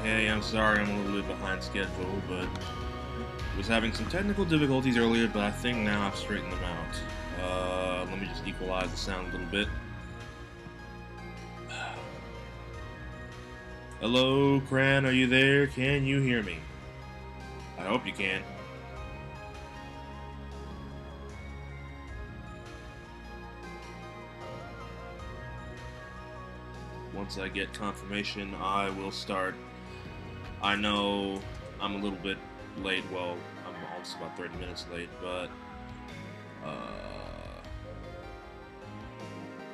Hey, I'm sorry I'm a little bit behind schedule, but was having some technical difficulties earlier, but I think now I've straightened them out. Let me just equalize the sound a little bit. Hello, Cran, are you there? Can you hear me? I hope you can. Once I get confirmation, I will start. I know I'm a little bit late. Well, I'm almost about 30 minutes late, but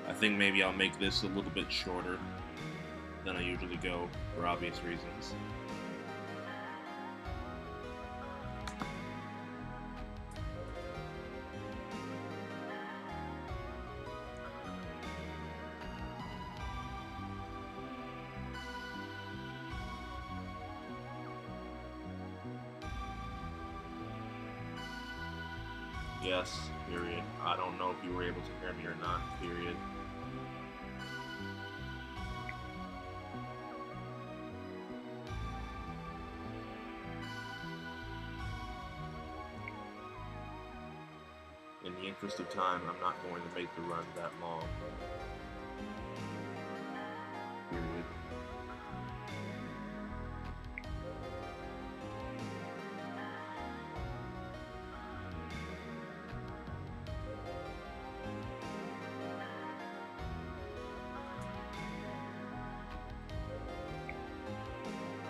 I think maybe I'll make this a little bit shorter than I usually go for obvious reasons. Yes, period. I don't know if you were able to hear me or not, period. In the interest of time, I'm not going to make the run that long. Period.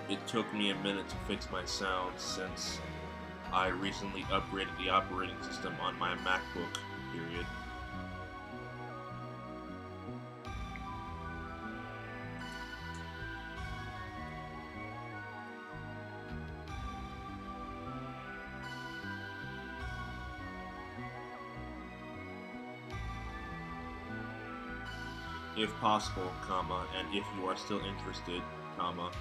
It took me a minute to fix my sound since I recently upgraded the operating system on my MacBook, period. If possible, comma, and if you are still interested, comma,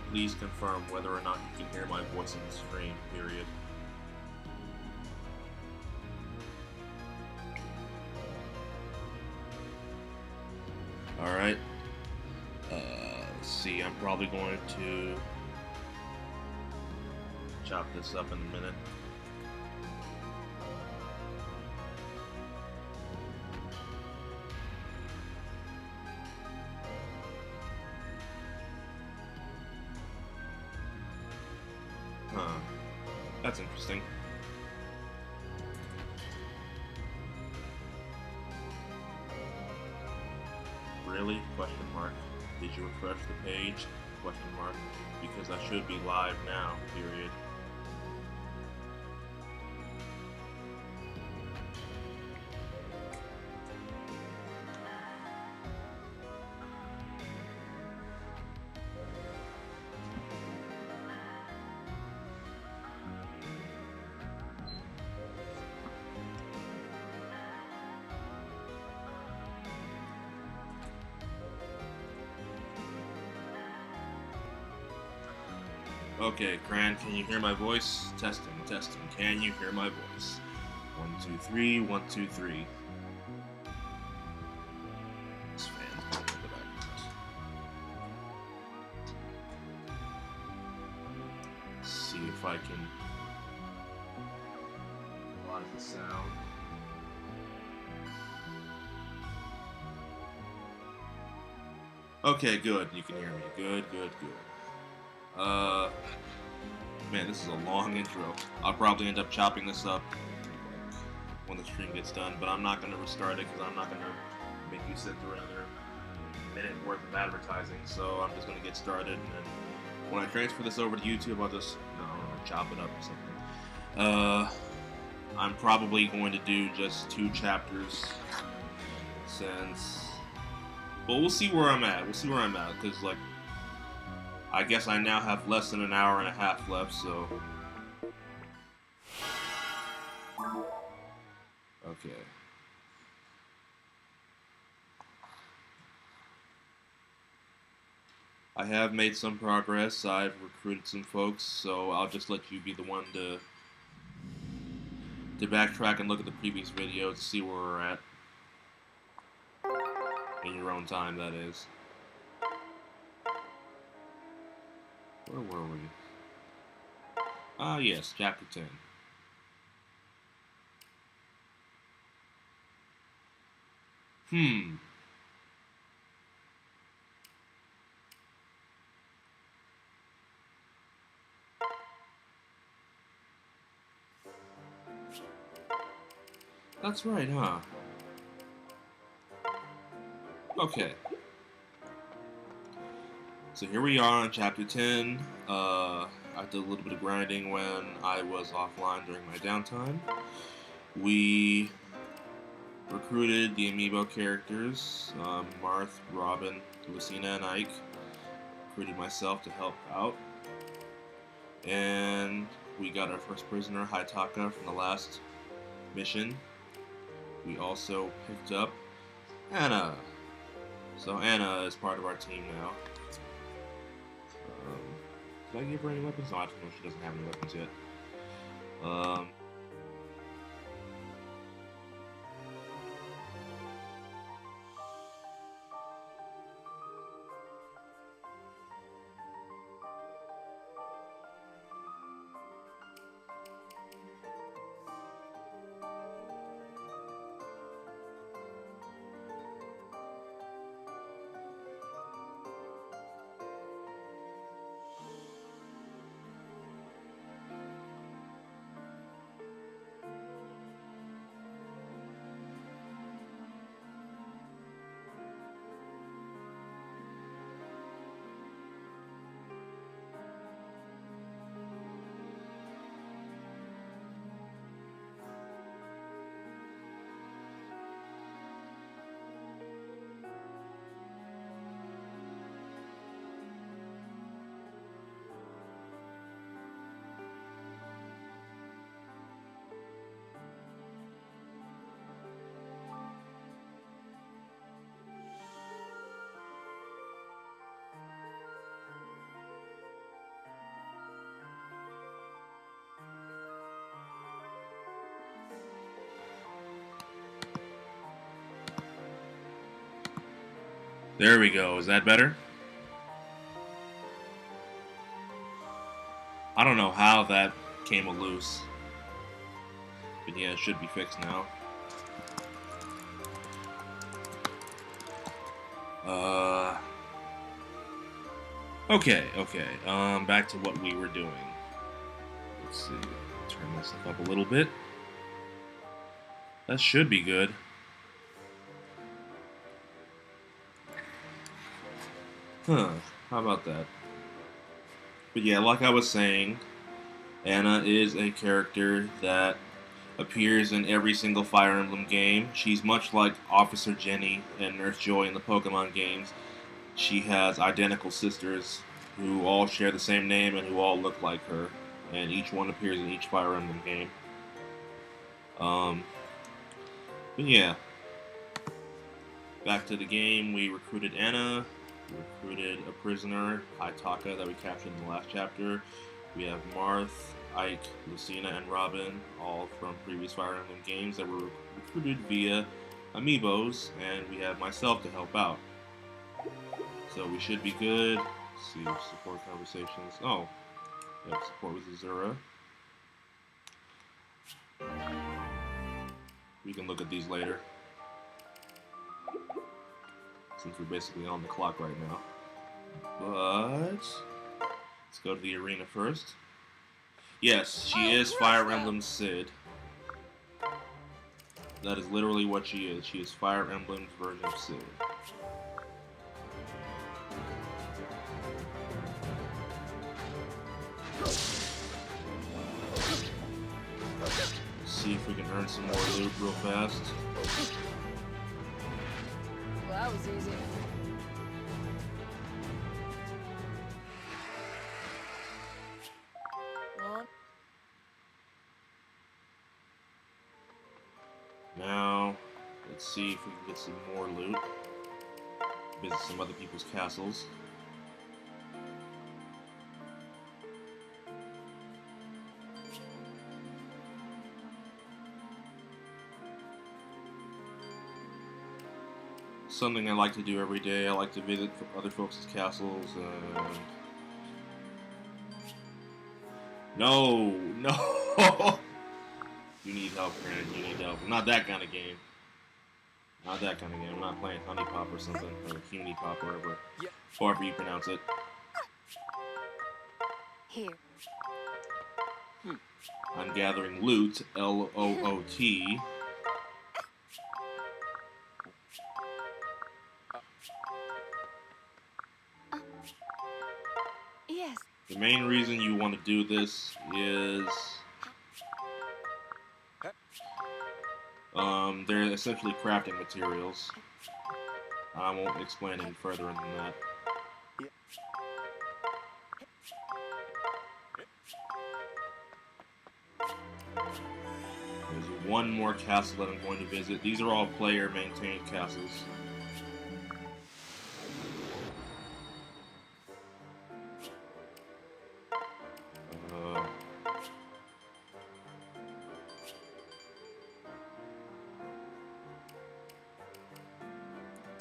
please confirm whether or not you can hear my voice in the stream, period. Alright. Let's see, I'm probably going to chop this up in a minute. That's interesting. Really? Question mark. Did you refresh the page? Question mark. Because I should be live now, period. Okay, Cran, can you hear my voice? Testing, testing. Can you hear my voice? 1, 2, 3, 1, 2, 3. This fan's going in the background. Let's see if I can equalize the sound. Okay, good. You can hear me. Good, good, good. Man, this is a long intro. I'll probably end up chopping this up when the stream gets done, but I'm not going to restart it because I'm not going to make you sit through another minute worth of advertising, so I'm just going to get started, and then when I transfer this over to YouTube, I'll just, chop it up or something. I'm probably going to do just 2 chapters since... Well, we'll see where I'm at. Because, I guess I now have less than an hour and a half left, so... Okay. I have made some progress. I've recruited some folks, so I'll just let you be the one to backtrack and look at the previous video to see where we're at. In your own time, that is. Where were we? Ah, yes, chapter 10. Hmm. That's right, huh? Okay. So here we are on chapter 10. I did a little bit of grinding when I was offline during my downtime. We recruited the amiibo characters, Marth, Robin, Lucina, and Ike. Recruited myself to help out. And we got our first prisoner, Haitaka, from the last mission. We also picked up Anna. So Anna is part of our team now. Did I give her any weapons? No, I don't know. She doesn't have any weapons yet. There we go. Is that better? I don't know how that came loose. But yeah, it should be fixed now. Okay. Back to what we were doing. Let's see. Turn this stuff up a little bit. That should be good. Huh. How about that? But yeah, like I was saying, Anna is a character that appears in every single Fire Emblem game. She's much like Officer Jenny and Nurse Joy in the Pokemon games. She has identical sisters who all share the same name and who all look like her, and each one appears in each Fire Emblem game. But yeah, back to the game. We recruited Anna. We recruited a prisoner, Haitaka, that we captured in the last chapter. We have Marth, Ike, Lucina, and Robin, all from previous Fire Emblem games that were recruited via amiibos, and we have myself to help out. So we should be good. Let's see, support conversations. Oh, yeah, support with Azura. We can look at these later, since we're basically on the clock right now. But let's go to the arena first. Yes, she is Fire Emblem Cid. That is literally what she is. She is Fire Emblem's version of Cid. See if we can earn some more loot real fast. Well, that was easy. Now, let's see if we can get some more loot. Visit some other people's castles. Something I like to do every day. I like to visit other folks' castles and No, no. You need help, Grant. You need help. Not that kind of game. Not that kind of game. I'm not playing Honey Pop or something, or Cuny Pop, or whatever. Yep. However you pronounce it. Here. I'm gathering loot, L-O-O-T. Yes. The main reason you want to do this is they're essentially crafting materials. I won't explain any further than that. There's one more castle that I'm going to visit. These are all player-maintained castles.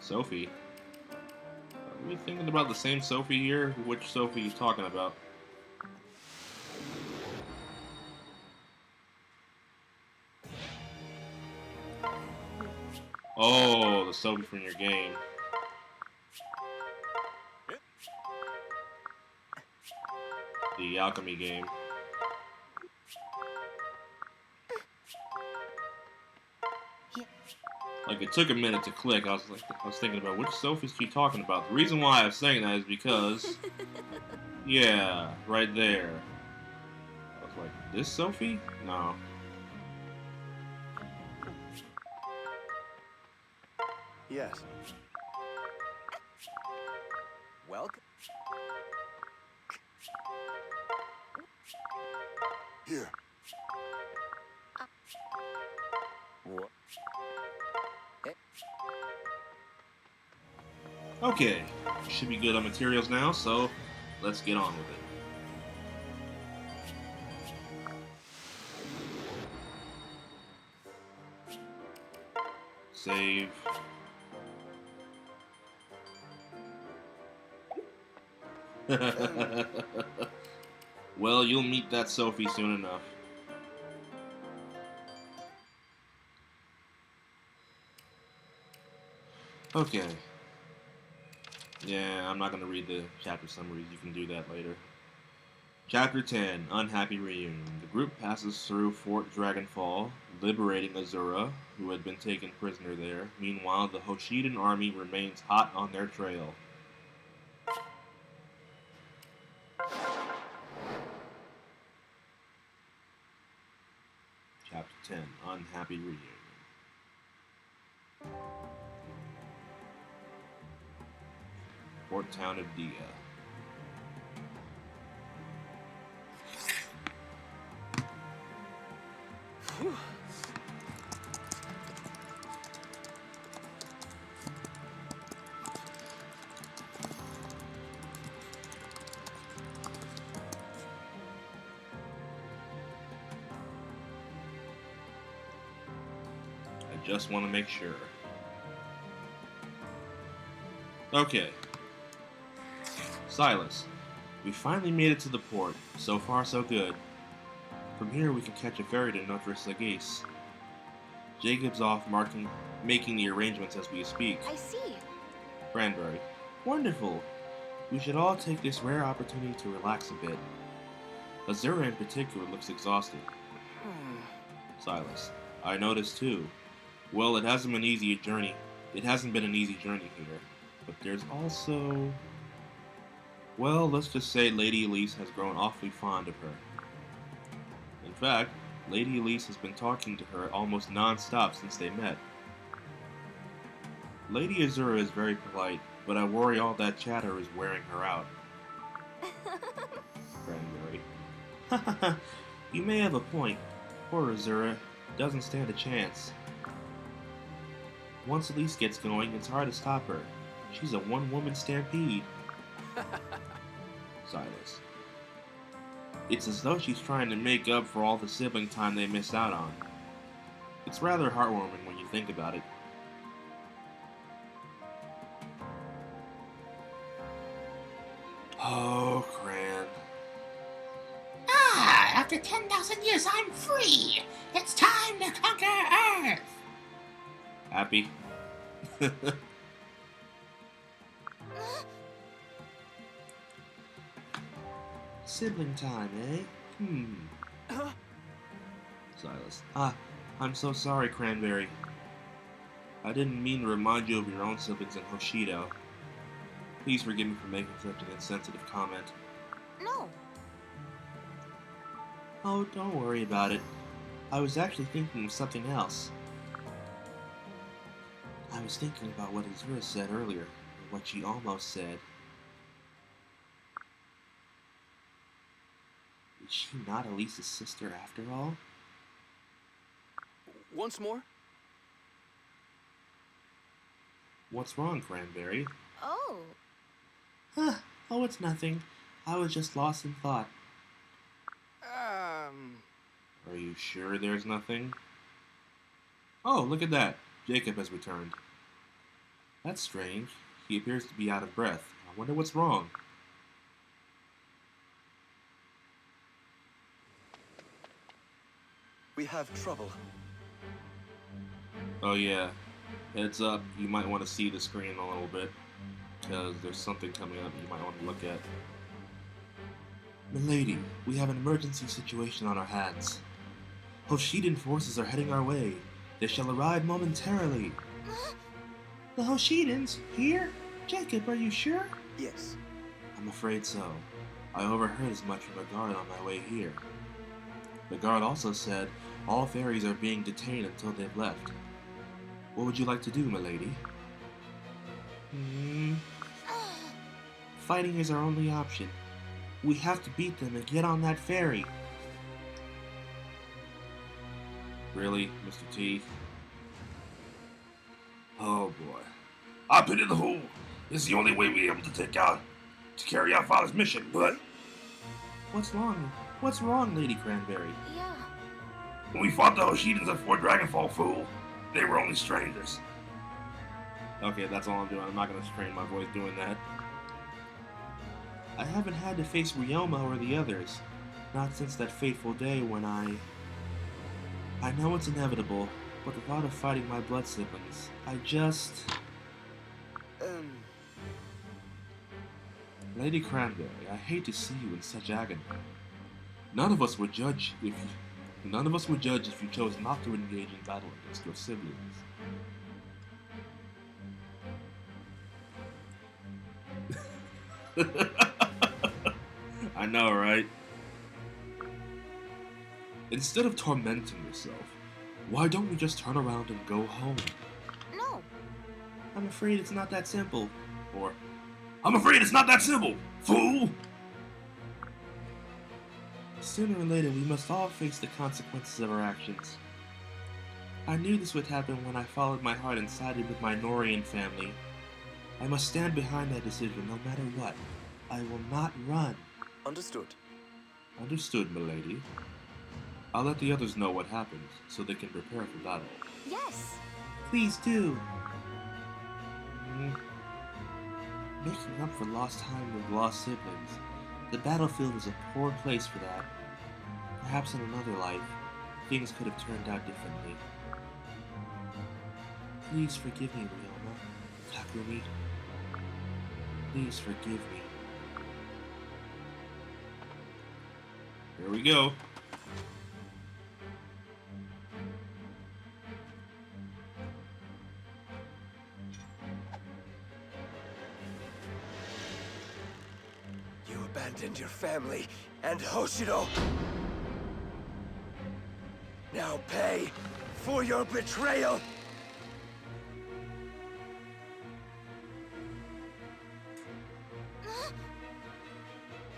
Sophie? Are we thinking about the same Sophie here? Which Sophie are you talking about? Oh, the Sophie from your game. The alchemy game. Like, it took a minute to click. I was thinking about which Sophie is she talking about. The reason why I was saying that is because, yeah, right there. I was like, this Sophie? No. Yes. Welcome. Here. What? Okay, should be good on materials now, so let's get on with it. Save. Well, you'll meet that Sophie soon enough. Okay. Yeah, I'm not going to read the chapter summaries. You can do that later. Chapter 10, Unhappy Reunion. The group passes through Fort Dragonfall, liberating Azura, who had been taken prisoner there. Meanwhile, the Hoshidan army remains hot on their trail. Chapter 10, Unhappy Reunion. Port Town of Dia. I just want to make sure. Okay. Silas, we finally made it to the port. So far, so good. From here, we can catch a ferry to Notre Sagesse. Jacob's off making the arrangements as we speak. I see. Cranberry, wonderful. We should all take this rare opportunity to relax a bit. Azura in particular looks exhausted. Silas, I noticed too. Well, it hasn't been an easy journey. It hasn't been an easy journey here. But there's also... Well, let's just say Lady Elise has grown awfully fond of her. In fact, Lady Elise has been talking to her almost non-stop since they met. Lady Azura is very polite, but I worry all that chatter is wearing her out. Cranberry. You may have a point. Poor Azura doesn't stand a chance. Once Elise gets going, it's hard to stop her. She's a one-woman stampede. Silas. It's as though she's trying to make up for all the sibling time they missed out on. It's rather heartwarming when you think about it. Oh, Cran. Ah, After 10,000 years, I'm free! It's time to conquer Earth! Happy? Sibling time, eh? Silas. I'm so sorry, Cranberry. I didn't mean to remind you of your own siblings in Hoshido. Please forgive me for making such an insensitive comment. No. Oh, don't worry about it. I was actually thinking of something else. I was thinking about what Azura said earlier, and what she almost said. Is she not Elise's sister after all? Once more? What's wrong, Cranberry? Oh. Oh, it's nothing. I was just lost in thought. Are you sure there's nothing? Oh, look at that. Jacob has returned. That's strange. He appears to be out of breath. I wonder what's wrong. We have trouble. Oh yeah. Heads up, you might want to see the screen a little bit, because there's something coming up you might want to look at. Milady, we have an emergency situation on our hands. Hoshidan forces are heading our way. They shall arrive momentarily. The Hoshidans? Here? Jacob, are you sure? Yes. I'm afraid so. I overheard as much from a guard on my way here. The guard also said all fairies are being detained until they've left. What would you like to do, milady? Fighting is our only option. We have to beat them and get on that ferry. Really, Mr. T? Oh boy. I pity the fool. It's the only way we're able to carry out Father's mission, but... What's wrong? What's wrong, Lady Cranberry? Yeah. When we fought the Hoshidans at Fort Dragonfall, fool, they were only strangers. Okay, that's all I'm doing. I'm not going to strain my voice doing that. I haven't had to face Ryoma or the others. Not since that fateful day when I know it's inevitable, but the thought of fighting my blood siblings, I just... Lady Cranberry, I hate to see you in such agony. None of us would judge if you chose not to engage in battle against your siblings. I know, right? Instead of tormenting yourself, why don't we just turn around and go home? No. I'm afraid it's not that simple. Or, I'm afraid it's not that simple, fool! Sooner or later, we must all face the consequences of our actions. I knew this would happen when I followed my heart and sided with my Norian family. I must stand behind that decision no matter what. I will not run. Understood. Understood, milady. I'll let the others know what happened, so they can prepare for battle. Yes. Please do. Making up for lost time with lost siblings. The battlefield is a poor place for that. Perhaps in another life, things could have turned out differently. Please forgive me, Ryoma. Takumi. Please forgive me. Here we go. You abandoned your family and Hoshido. Now pay for your betrayal.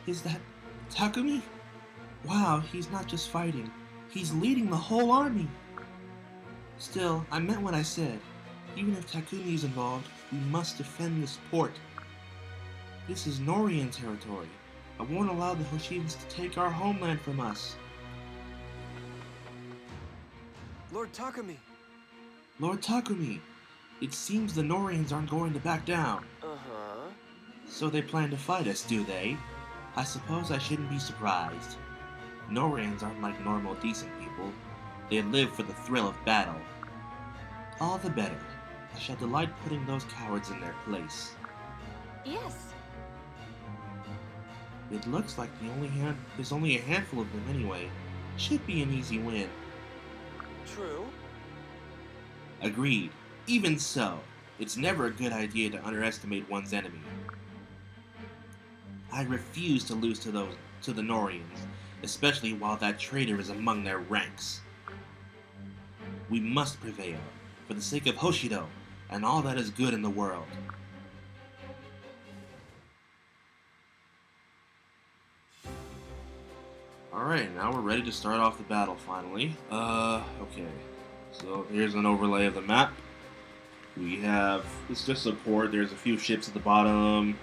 Is that Takumi? Wow, he's not just fighting. He's leading the whole army. Still, I meant what I said. Even if Takumi is involved, we must defend this port. This is Norian territory. I won't allow the Hoshidans to take our homeland from us. Lord Takumi. Lord Takumi, it seems the Norians aren't going to back down. Uh-huh. So they plan to fight us, do they? I suppose I shouldn't be surprised. Norians aren't like normal, decent people. They live for the thrill of battle. All the better. I shall delight putting those cowards in their place. Yes. It looks like there's only a handful of them anyway. Should be an easy win. True. Agreed. Even so, it's never a good idea to underestimate one's enemy. I refuse to lose to the Norians, especially while that traitor is among their ranks. We must prevail, for the sake of Hoshido, and all that is good in the world. Alright, now we're ready to start off the battle finally. Okay. So here's an overlay of the map. We have, it's just a port, there's a few ships at the bottom,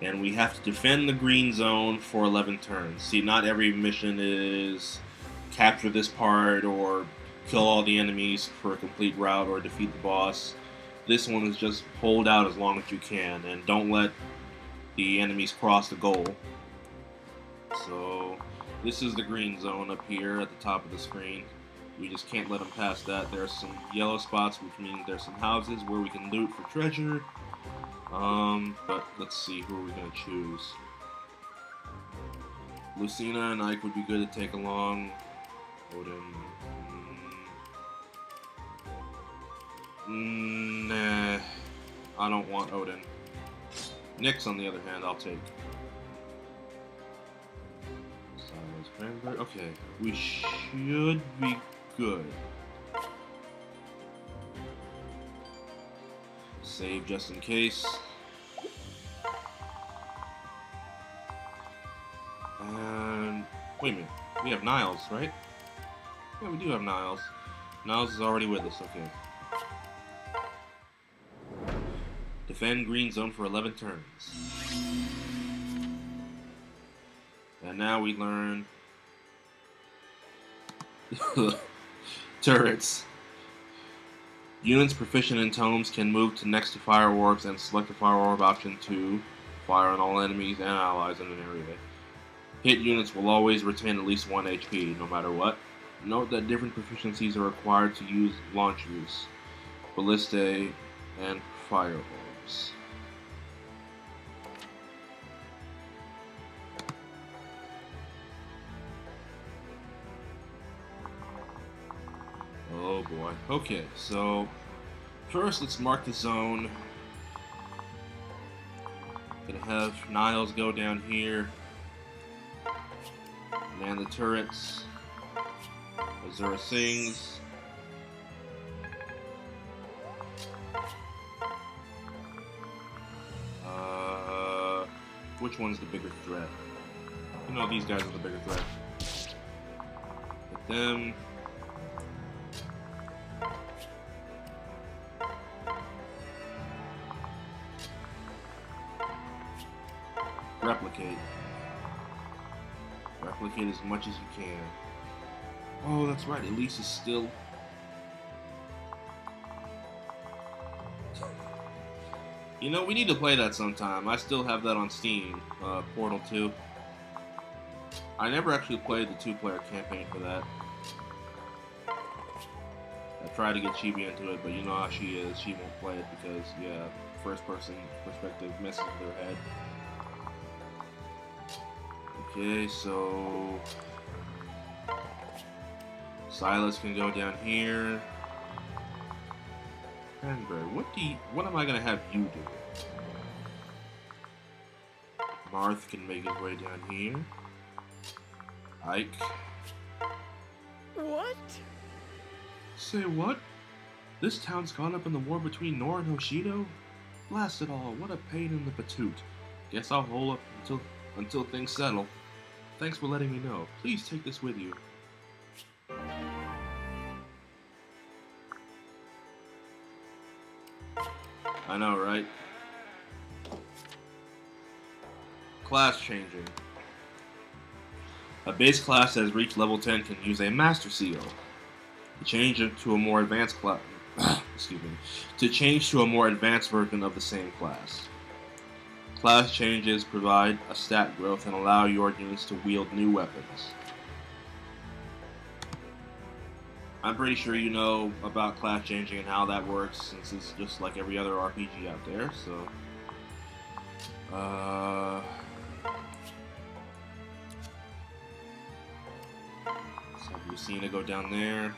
and we have to defend the green zone for 11 turns. See, not every mission is capture this part or kill all the enemies for a complete route or defeat the boss. This one is just hold out as long as you can and don't let the enemies cross the goal. So this is the green zone up here at the top of the screen. We just can't let them pass that. There's some yellow spots, which means there's some houses where we can loot for treasure. But let's see, who are we going to choose? Lucina and Ike would be good to take along. Odin. Nah, I don't want Odin. Nyx, on the other hand, I'll take. Silas Cranberry. Okay, we should be good. Save just in case. And wait a minute, we have Niles, right? Yeah, we do have Niles. Niles is already with us, okay. Defend green zone for 11 turns. And now we learn turrets. Units proficient in tomes can move to next to fire orbs and select the fire orb option to fire on all enemies and allies in an area. Hit units will always retain at least 1 HP, no matter what. Note that different proficiencies are required to use launchers, ballistae, and fire orbs. Oh boy. Okay, so first let's mark the zone. Gonna have Niles go down here. Man the turrets. Azura sings. Which one's the bigger threat? You know, these guys are the bigger threat. Hit them. Replicate. Replicate as much as you can. Oh, that's right. Elise is still... You know, we need to play that sometime. I still have that on Steam. Portal 2. I never actually played the 2-player campaign for that. I tried to get Chibi into it, but you know how she is. She won't play it because, yeah, first-person perspective messes with her head. Okay, so... Silas can go down here. Cranberry, what am I gonna have you do? Marth can make his way down here. Ike. What? Say what? This town's caught up in the war between Nor and Hoshido? Blast it all, what a pain in the patoot. Guess I'll hold up until things settle. Thanks for letting me know. Please take this with you. I know, right? Class changing. A base class that has reached level 10 can use a Master Seal. To change to a more advanced class, to change to a more advanced version of the same class. Class changes provide a stat growth and allow your units to wield new weapons. I'm pretty sure you know about class changing and how that works, since it's just like every other RPG out there, so... So Lucina go down there.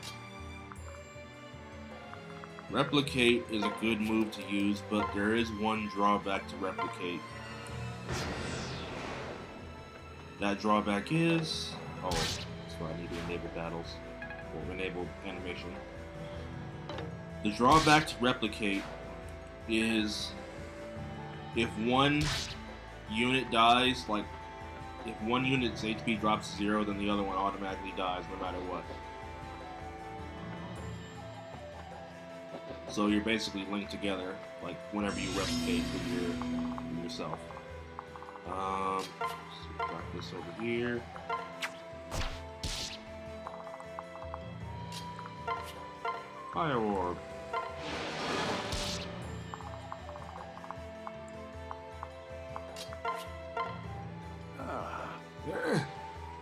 Replicate is a good move to use, but there is one drawback to replicate. That drawback is... Oh, that's why I need to enable battles. Or enable animation. The drawback to replicate is if one unit dies, like if one unit's HP drops to 0, then the other one automatically dies no matter what. So you're basically linked together, like whenever you replicate with yourself. So drop this over here. Fire orb.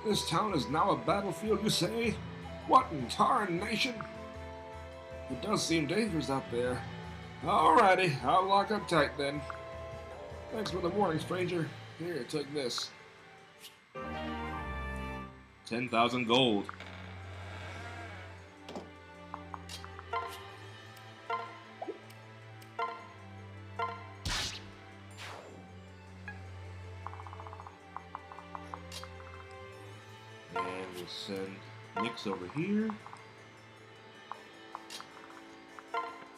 This town is now a battlefield, you say? What in tarnation? It does seem dangerous out there. Alrighty, I'll lock up tight then. Thanks for the warning, stranger. Here, take this. 10,000 gold. And we'll send Nyx over here.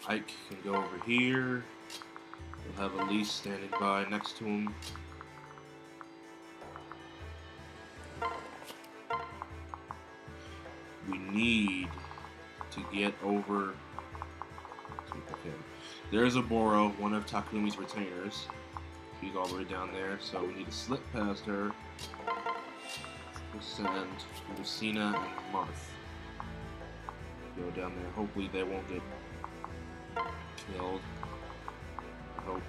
Ike can go over here. We'll have Elise standing by next to him. We need to get over. Okay. There's a Boro, one of Takumi's retainers. She's all the way down there, so we need to slip past her. We'll send Lucina and Marth. Go down there. Hopefully they won't get killed. I hope.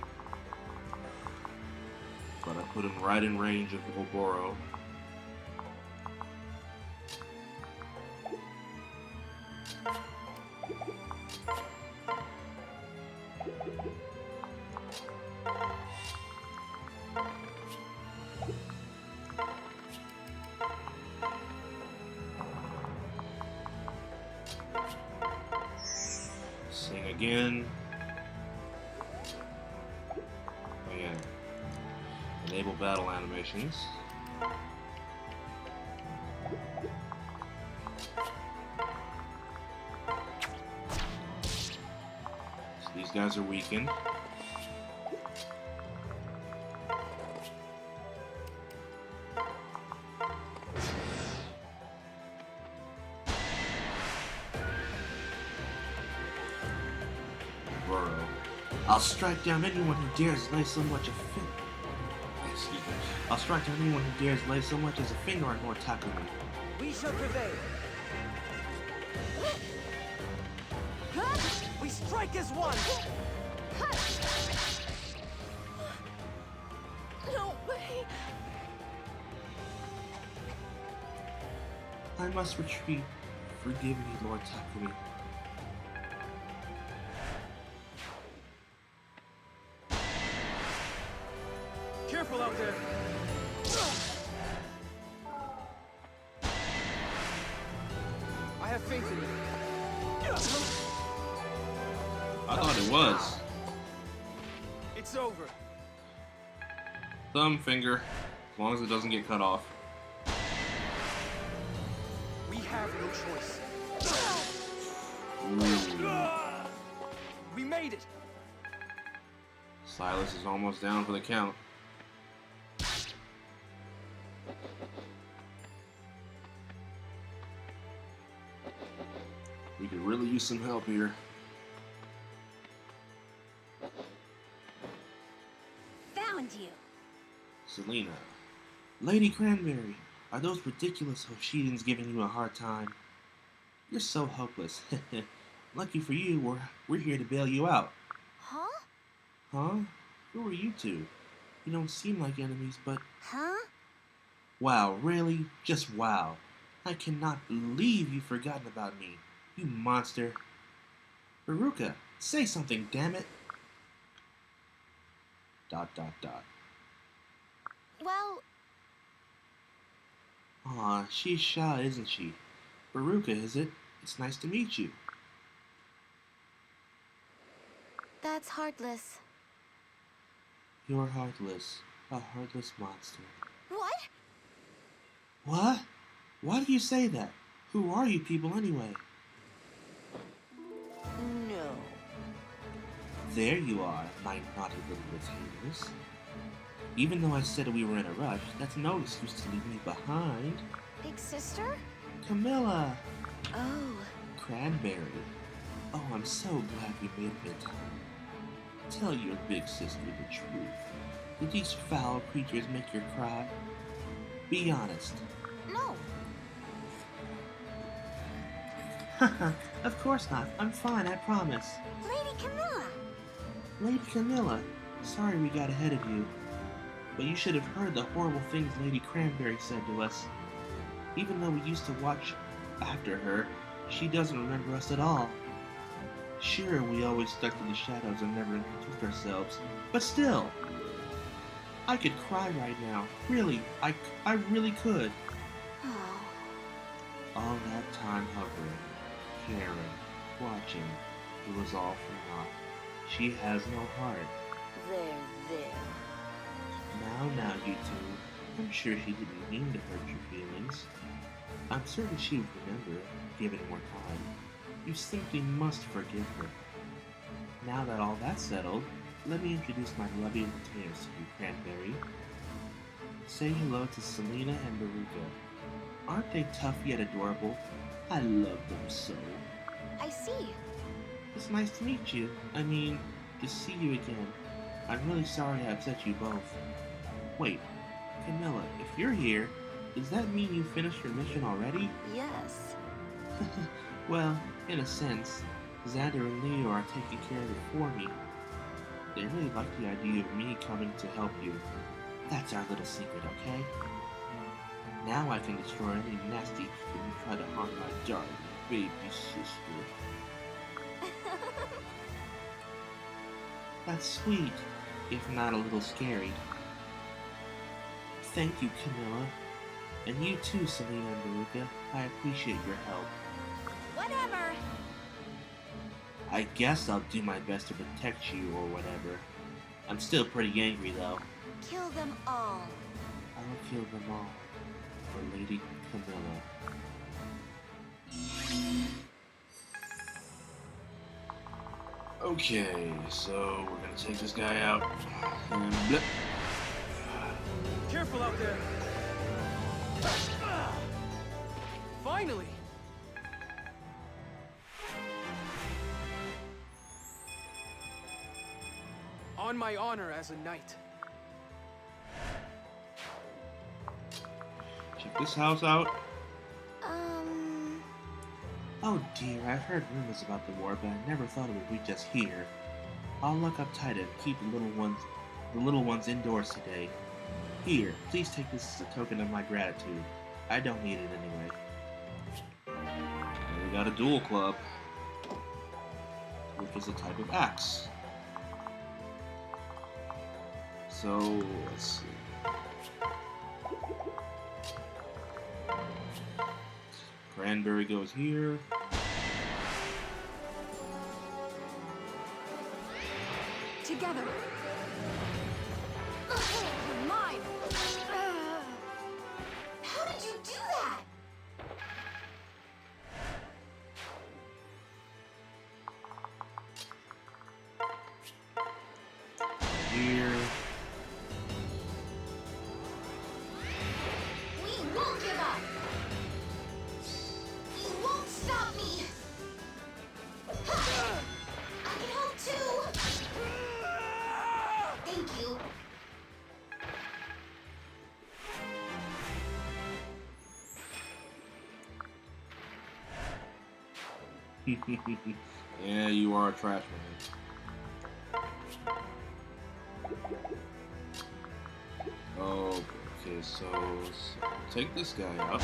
But I put him right in range of Oboro. Sing again. Oh yeah. Enable battle animations. So these guys are weakened. I'll strike down anyone who dares lay so much I'll strike down anyone who dares lay so much as a finger on Lord Takumi. We shall prevail. We strike as one. No way. I must retreat. Forgive me, Lord Takumi. Careful out there. I have faith in you. I thought it was. It's over. Thumb, finger, as long as it doesn't get cut off. We have no choice. Ooh. We made it. Silas is almost down for the count. We could really use some help here. Found you. Selena. Lady Cranberry, are those ridiculous Hoshidans giving you a hard time? You're so hopeless. Lucky for you, we're here to bail you out. Huh? Huh? Who are you two? You don't seem like enemies, but... Huh? Wow, really? Just wow. I cannot believe you've forgotten about me. You monster. Veruca, say something, damn it. ... Well, Aw, she's shy, isn't she? Veruca, is it? It's nice to meet you. that's heartless. You're heartless. A heartless monster. What? What? Why do you say that? Who are you people anyway? No. There you are, my naughty little retainers. Even though I said we were in a rush, that's no excuse to leave me behind. Big sister? Camilla! Oh. Cranberry. Oh, I'm so glad we made it in time. Tell your big sister the truth. Did these foul creatures make you cry? Be honest. No. Haha, of course not. I'm fine, I promise. Lady Camilla. Lady Camilla, sorry we got ahead of you. But you should have heard the horrible things Lady Cranberry said to us. Even though we used to watch after her, she doesn't remember us at all. Sure, we always stuck to the shadows and never introduced ourselves, but still! I could cry right now. Really, I really could. Oh. All that time hovering, caring, watching, it was all for naught. She has no heart. There. Now, you two. I'm sure she didn't mean to hurt your feelings. I'm certain she would remember, given more time. You simply must forgive her. Now that all that's settled, let me introduce my lovely retainers to you, Cranberry. Say hello to Selena and Veruca. Aren't they tough yet adorable? I love them so. I see. It's nice to meet you. I mean, to see you again. I'm really sorry I upset you both. Wait, Camilla, if you're here, does that mean you finished your mission already? Yes. Well, in a sense, Xander and Leo are taking care of it for me. They really like the idea of me coming to help you. That's our little secret, okay? Now I can destroy any nasty people who try to harm my darling baby sister. That's sweet, if not a little scary. Thank you, Camilla. And you too, Selena and Veruca. I appreciate your help. Whatever. I guess I'll do my best to protect you or whatever. I'm still pretty angry though. Kill them all. I'll kill them all for Lady Camilla. Okay, so we're gonna take this guy out. And blip. Careful out there. Finally. On my honor as a knight. Check this house out. Um, Oh dear, I've heard rumors about the war, but I never thought it would reach us here. I'll look up tight and keep the little ones indoors today. Here, please take this as a token of my gratitude. I don't need it anyway. And we got a duel club, which is a type of axe. So, let's see. Cranberry goes here. together. You're mine. How did you do that? Here. We won't give up. You won't stop me. I can help too. Thank you. Yeah, you are a trash man. Oh, okay, so take this guy out.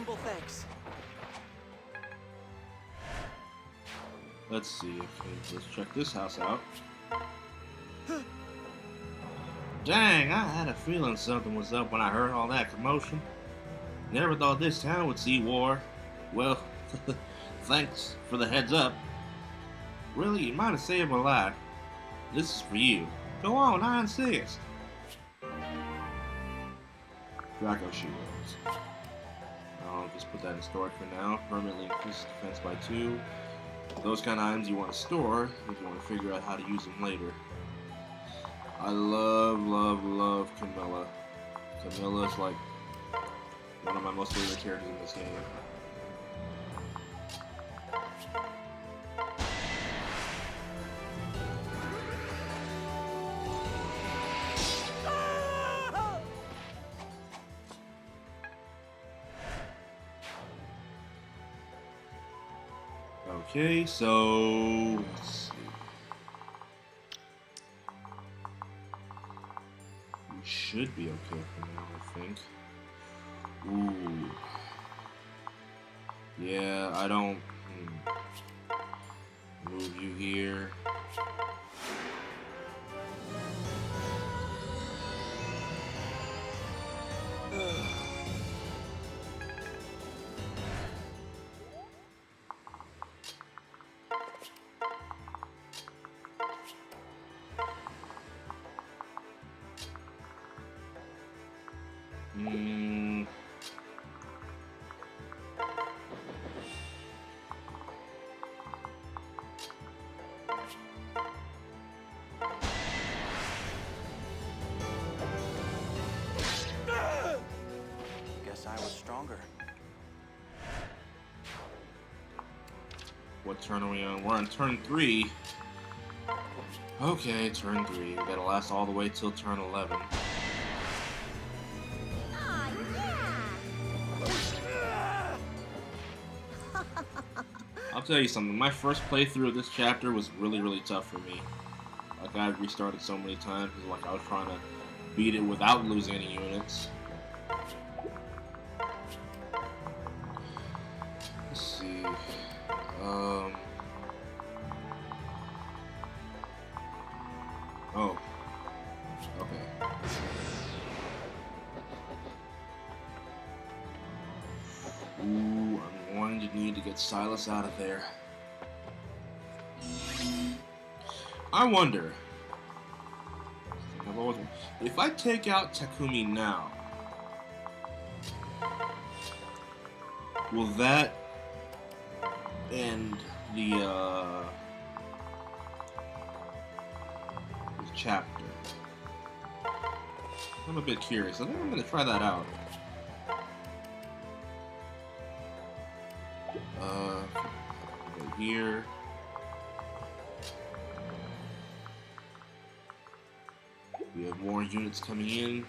humble thanks. Let's see. Okay, let's check this house out. Dang, I had a feeling something was up when I heard all that commotion. Never thought this town would see war. Well, thanks for the heads up. Really, you might have saved my life. This is for you. Go on, I insist. Draco Shields. I'll just put that in storage for now. Permanently increases defense by 2. Those kind of items you want to store if you want to figure out how to use them later. I love Camilla. Camilla's like one of my most favorite characters in this game. Okay, so let's see. We should be okay for now, I think. Ooh. Yeah, I don't move you here. Guess I was stronger. What turn are we on? We're on turn 3. Okay, turn 3. We gotta last all the way till turn 11. Ah, yeah. I'll tell you something, my first playthrough of this chapter was really tough for me. Like, I restarted so many times, because like I was trying to beat it without losing any units. Let's see. Oh. Okay. Ooh, I'm going to need to get Silas out of there. I wonder, if I take out Takumi now, will that end the chapter? I'm a bit curious. I think I'm going to try that out. Go here. We have more units coming in.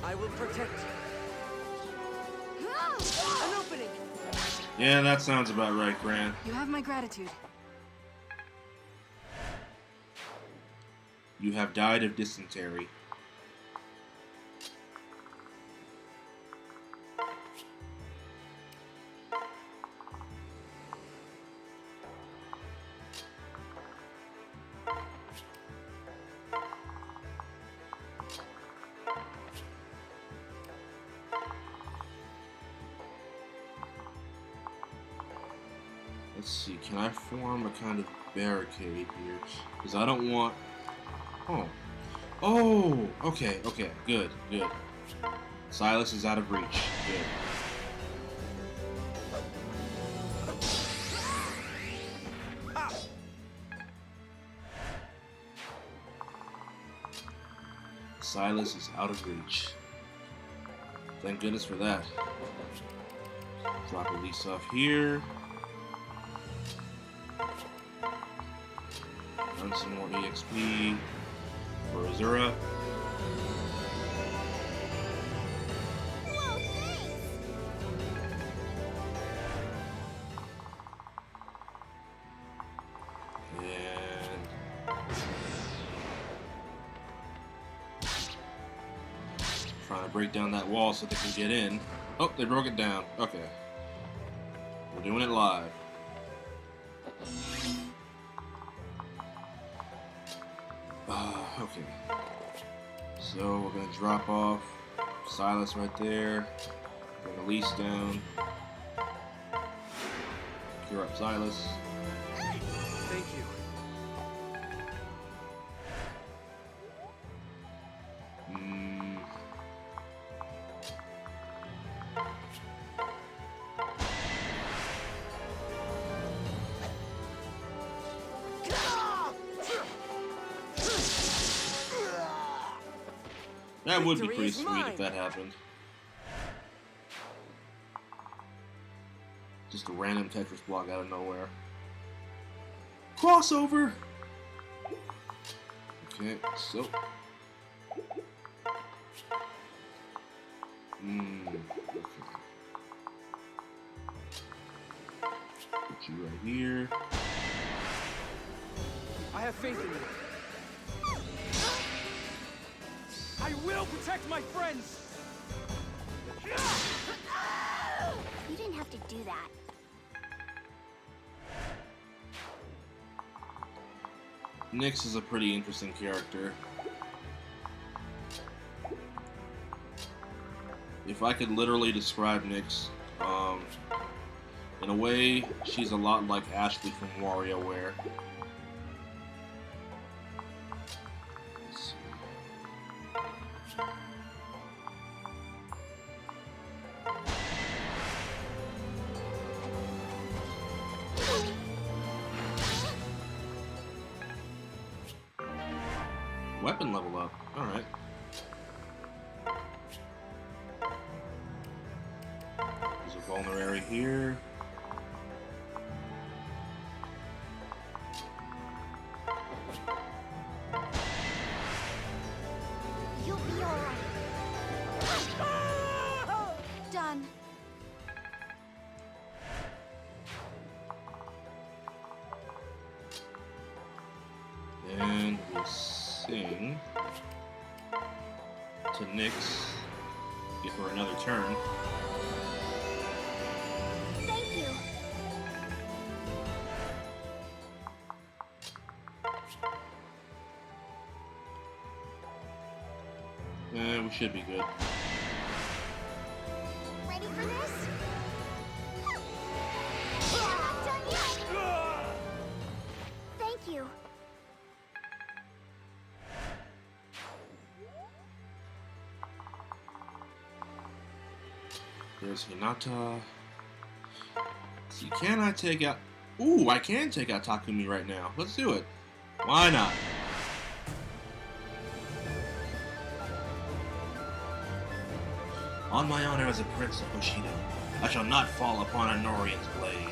I will protect you. An opening. Yeah, that sounds about right, Grant. You have my gratitude. You have died of dysentery. Let's see, can I form a kind of barricade here? Because I don't want... Oh. Oh! Okay, good. Silas is out of reach. Good. Silas is out of reach. Thank goodness for that. Drop a lease off here. Run some more EXP for Azura. Whoa, thanks. And Trying to break down that wall so they can get in. Oh, they broke it down. Okay. We're doing it live. Okay. So we're gonna drop off Silas right there. Bring Elise down. Cure up Silas. Thank you. That would be Victory pretty is sweet mine. if that happened. Just a random Tetris block out of nowhere. Crossover! Okay, so... okay. Put you right here. I have faith in you. I will protect my friends! You didn't have to do that. Nyx is a pretty interesting character. If I could literally describe Nyx, in a way, she's a lot like Ashley from WarioWare. Let's see. Weapon level up. Alright. There's a vulnerary here. You'll be alright. Done. And we sing to Nyx. Give her another turn. Thank you. And we should be good. Ready for this? Not done yet. Thank you. There's Hinata. See, can I take out... Ooh, I can take out Takumi right now. Let's do it. Why not? On my honor as a prince of Bushido, I shall not fall upon a Norian's blade.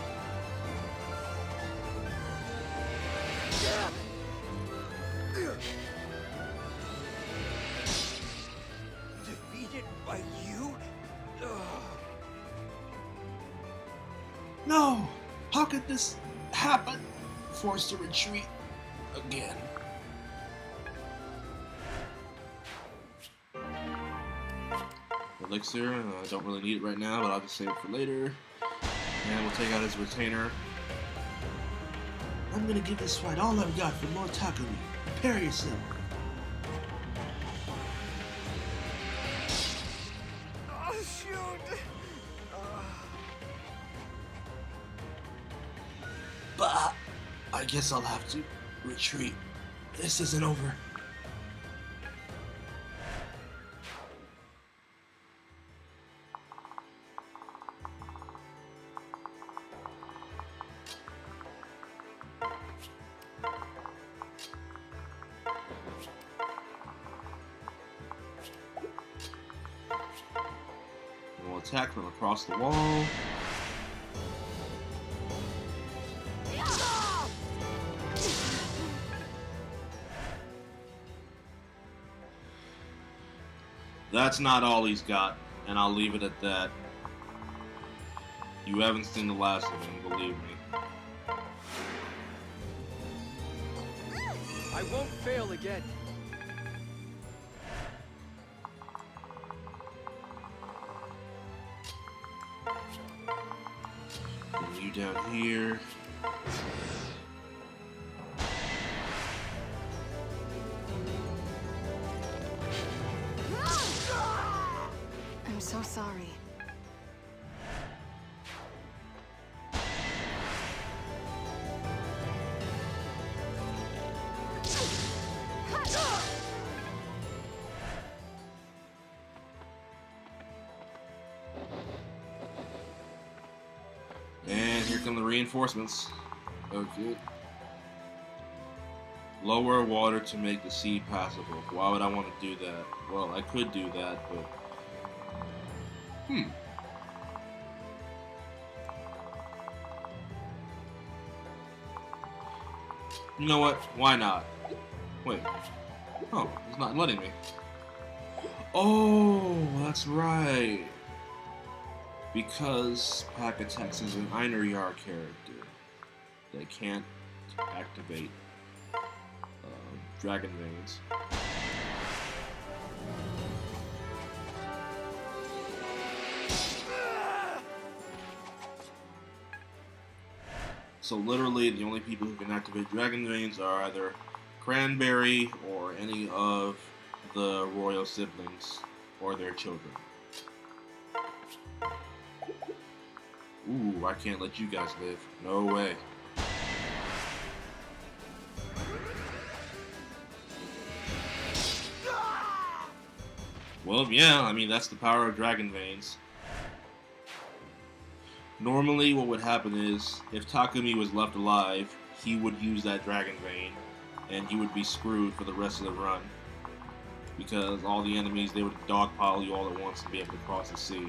Defeated by you? No! How could this happen? Forced to retreat again. Elixir, I don't really need it right now, but I'll just save it for later. And we'll take out his retainer. I'm gonna give this fight all I've got for more Takumi. Prepare yourself. Oh, shoot! Bah! I guess I'll have to retreat. This isn't over. We'll attack from across the wall. That's not all he's got, and I'll leave it at that. You haven't seen the last of him, believe me. I won't fail again. down here. I'm so sorry. And here come the reinforcements. Okay. Lower water to make the sea passable. Why would I want to do that? Well, I could do that, but... You know what? Why not? Wait. Oh, it's not letting me. Oh, that's right. Because Paq Attax is an Einar character, they can't activate Dragon Veins. So literally, the only people who can activate Dragon Veins are either Cranberry or any of the royal siblings or their children. Ooh, I can't let you guys live. No way. Well, yeah, I mean, that's the power of Dragon Veins. Normally, what would happen is, if Takumi was left alive, he would use that Dragon Vein, and you would be screwed for the rest of the run. Because all the enemies, they would dogpile you all at once and be able to cross the sea.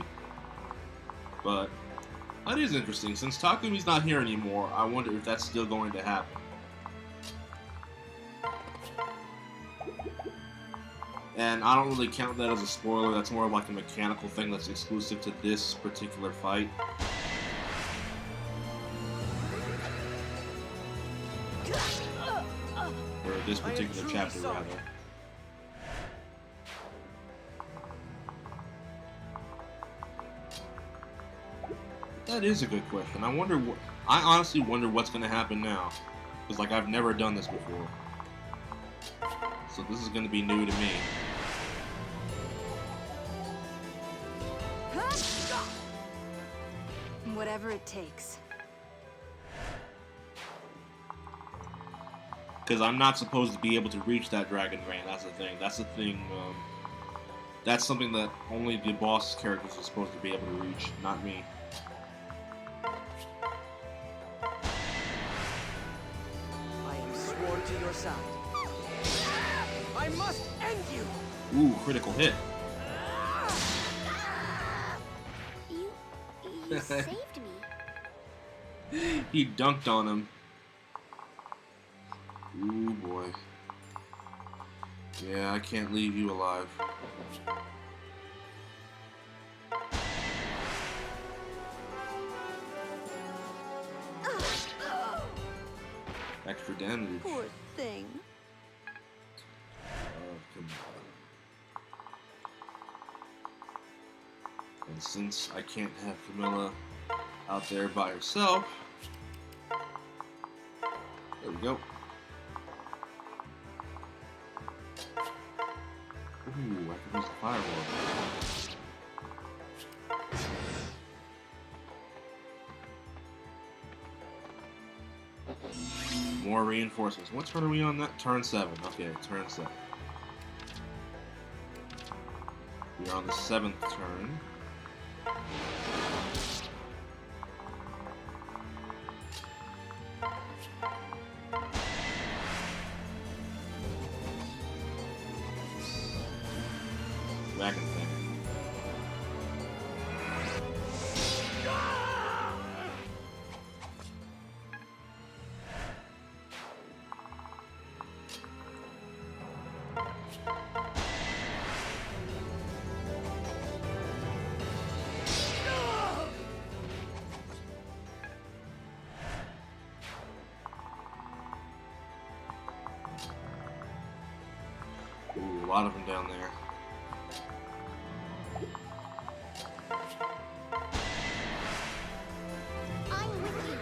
But that is interesting. Since Takumi's not here anymore, I wonder if that's still going to happen. And I don't really count that as a spoiler. That's more of like a mechanical thing that's exclusive to this particular fight. Or this particular chapter, rather. That is a good question. I honestly wonder what's going to happen now. Because, like, I've never done this before. So this is going to be new to me. Whatever it takes. Because I'm not supposed to be able to reach that Dragon Vein. That's the thing. That's the thing. That's something that only the boss characters are supposed to be able to reach, not me. I am sworn to your side. I must end you! Ooh, critical hit. You saved me. He dunked on him. Ooh, boy. Yeah, I can't leave you alive. Extra damage. Poor thing. Oh, come on. And since I can't have Camilla out there by herself, there we go. Ooh, I can use the fireball. More reinforcements. What turn are we on that? Turn 7. Okay, turn 7. We are on the 7th turn. Dragon thing. Ooh, a lot of them down there. I'm with you.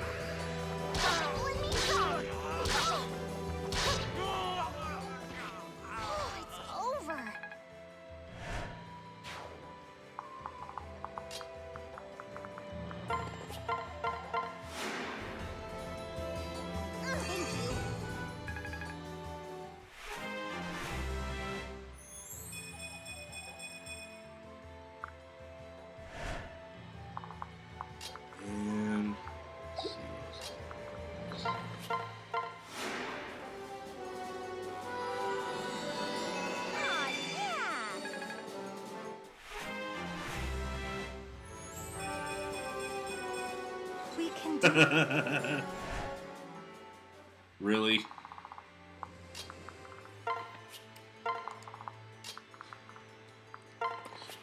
Really?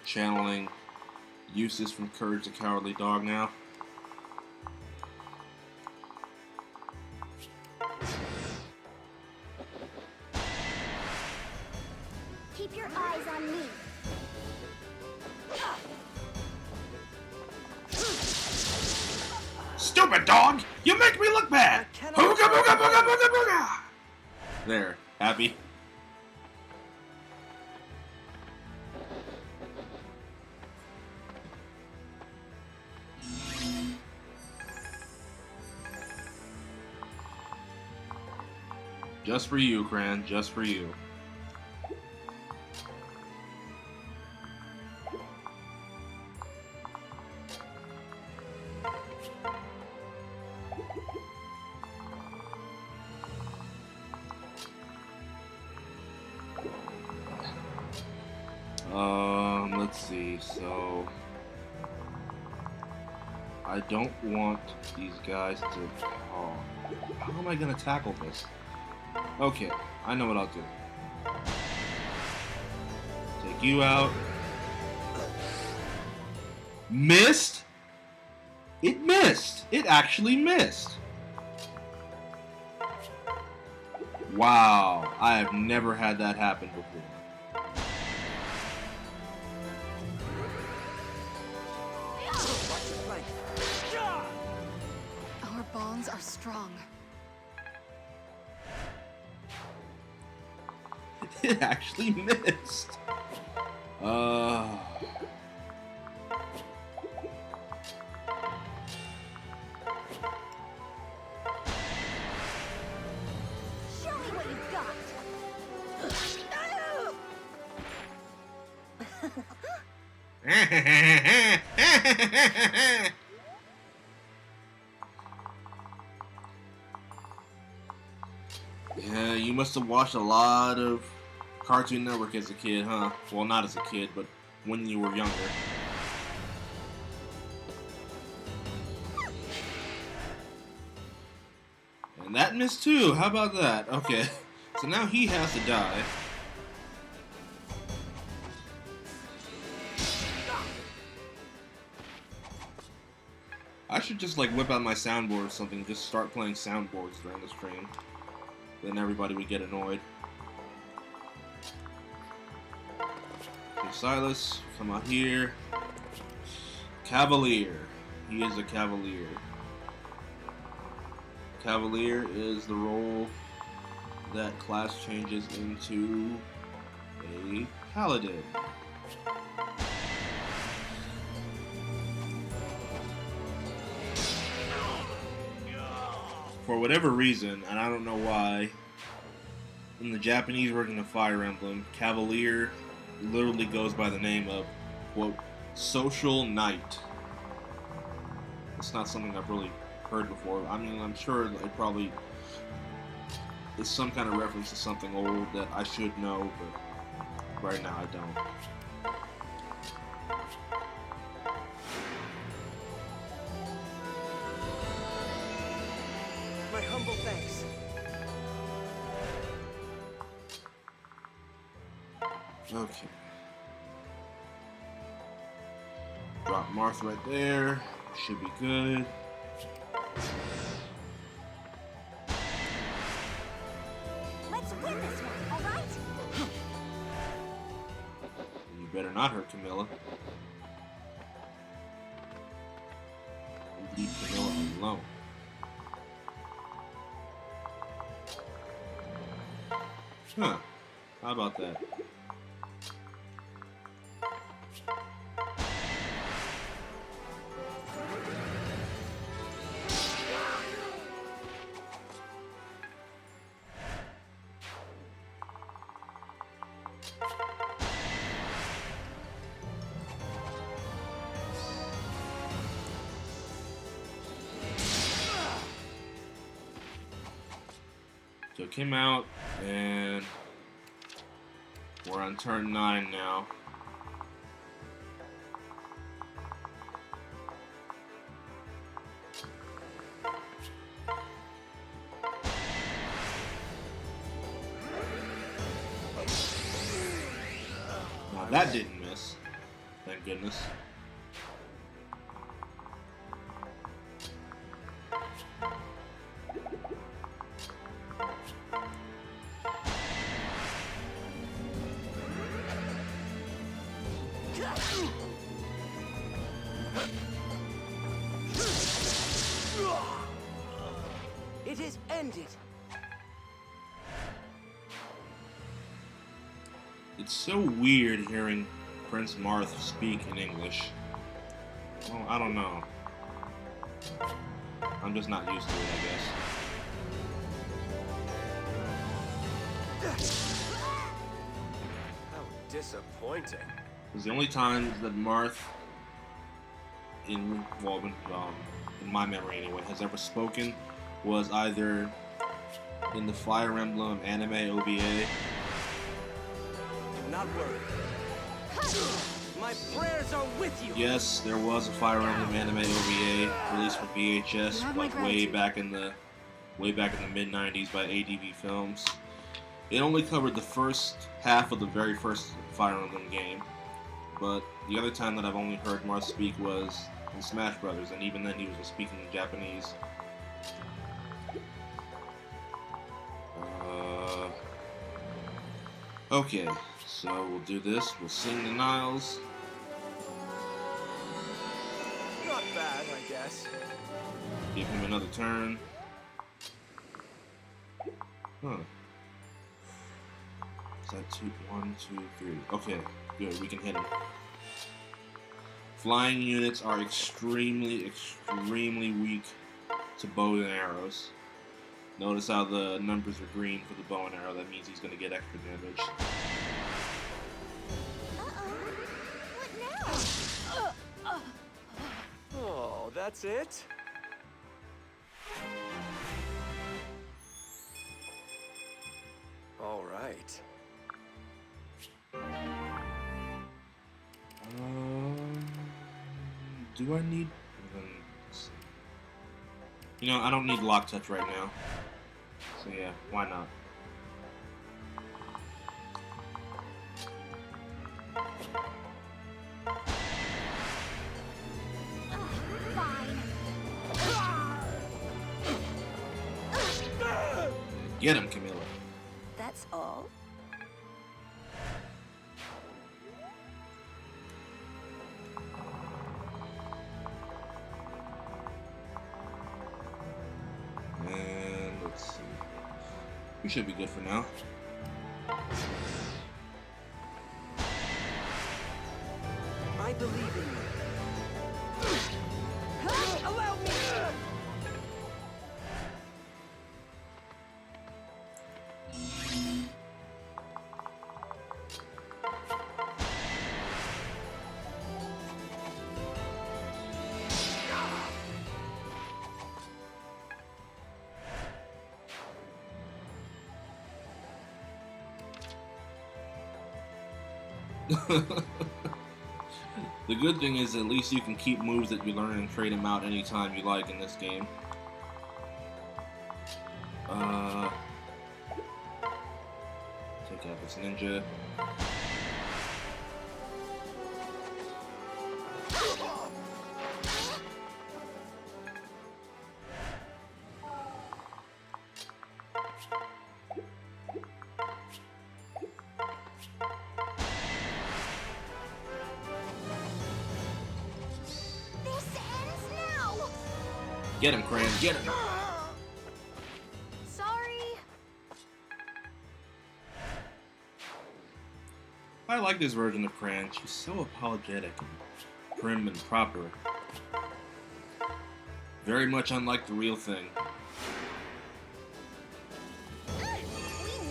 Channeling Eustace from Courage the Cowardly Dog now. Keep your eyes on me. Stupid dog! You make me look bad! Hooga booga booga booga booga! There. Happy? Just for you, Cran. Just for you. Let's see, so I don't want these guys to, oh, how am I gonna tackle this? Okay, I know what I'll do. Take you out. Missed? It missed! It actually missed! Wow, I have never had that happen before. Our bonds are strong. It actually missed. Show me what you've got. Yeah, you must have watched a lot of Cartoon Network as a kid, huh? Well, not as a kid, but when you were younger. And that missed too. How about that? Okay. So now he has to die. I should just like whip out my soundboard or something, just start playing soundboards during the stream. Then everybody would get annoyed. Okay, Silas, come out here. Cavalier. He is a Cavalier. Cavalier is the role that class changes into a Paladin. For whatever reason, and I don't know why, in the Japanese version of Fire Emblem, Cavalier literally goes by the name of, quote, social knight. It's not something I've really heard before. I mean, I'm sure it probably is some kind of reference to something old that I should know, but right now I don't. My humble thanks. Okay. Drop Marth right there. Should be good. Let's win this one, all right? You better not hurt Camilla. Leave Camilla alone. Huh. How about that? Took him out, and we're on turn 9 now. That didn't miss. Thank goodness. It is ended. It's so weird hearing Prince Marth speak in English. Well, I don't know. I'm just not used to it, I guess. How disappointing. Because the only times that Marth, in my memory anyway, has ever spoken was either in the Fire Emblem anime OVA. Do not worry. My prayers are with you. Yes, there was a Fire Emblem anime OVA released for VHS, like way back in the mid '90s by ADV Films. It only covered the first half of the very first Fire Emblem game, but the other time that I've only heard Marth speak was in Smash Brothers, and even then he was speaking in Japanese. Okay, so we'll do this. We'll sing the Niles. Not bad, I guess. Give him another turn. Huh. Is that 2, 1, 2, 3? Okay, good. We can hit him. Flying units are extremely weak to bow and arrows. Notice how the numbers are green for the bow and arrow. That means he's going to get extra damage. What now? Oh, that's it? All right. Do I need... You know, I don't need lock touch right now. So yeah, why not? Get him, Camilla. That's all? And let's see. We should be good for now. I believe in you. Allow me! The good thing is at least you can keep moves that you learn and trade them out anytime you like in this game. Take out this ninja. Get him, Cran, get him! Sorry. I like this version of Cran. She's so apologetic and prim and proper. Very much unlike the real thing. We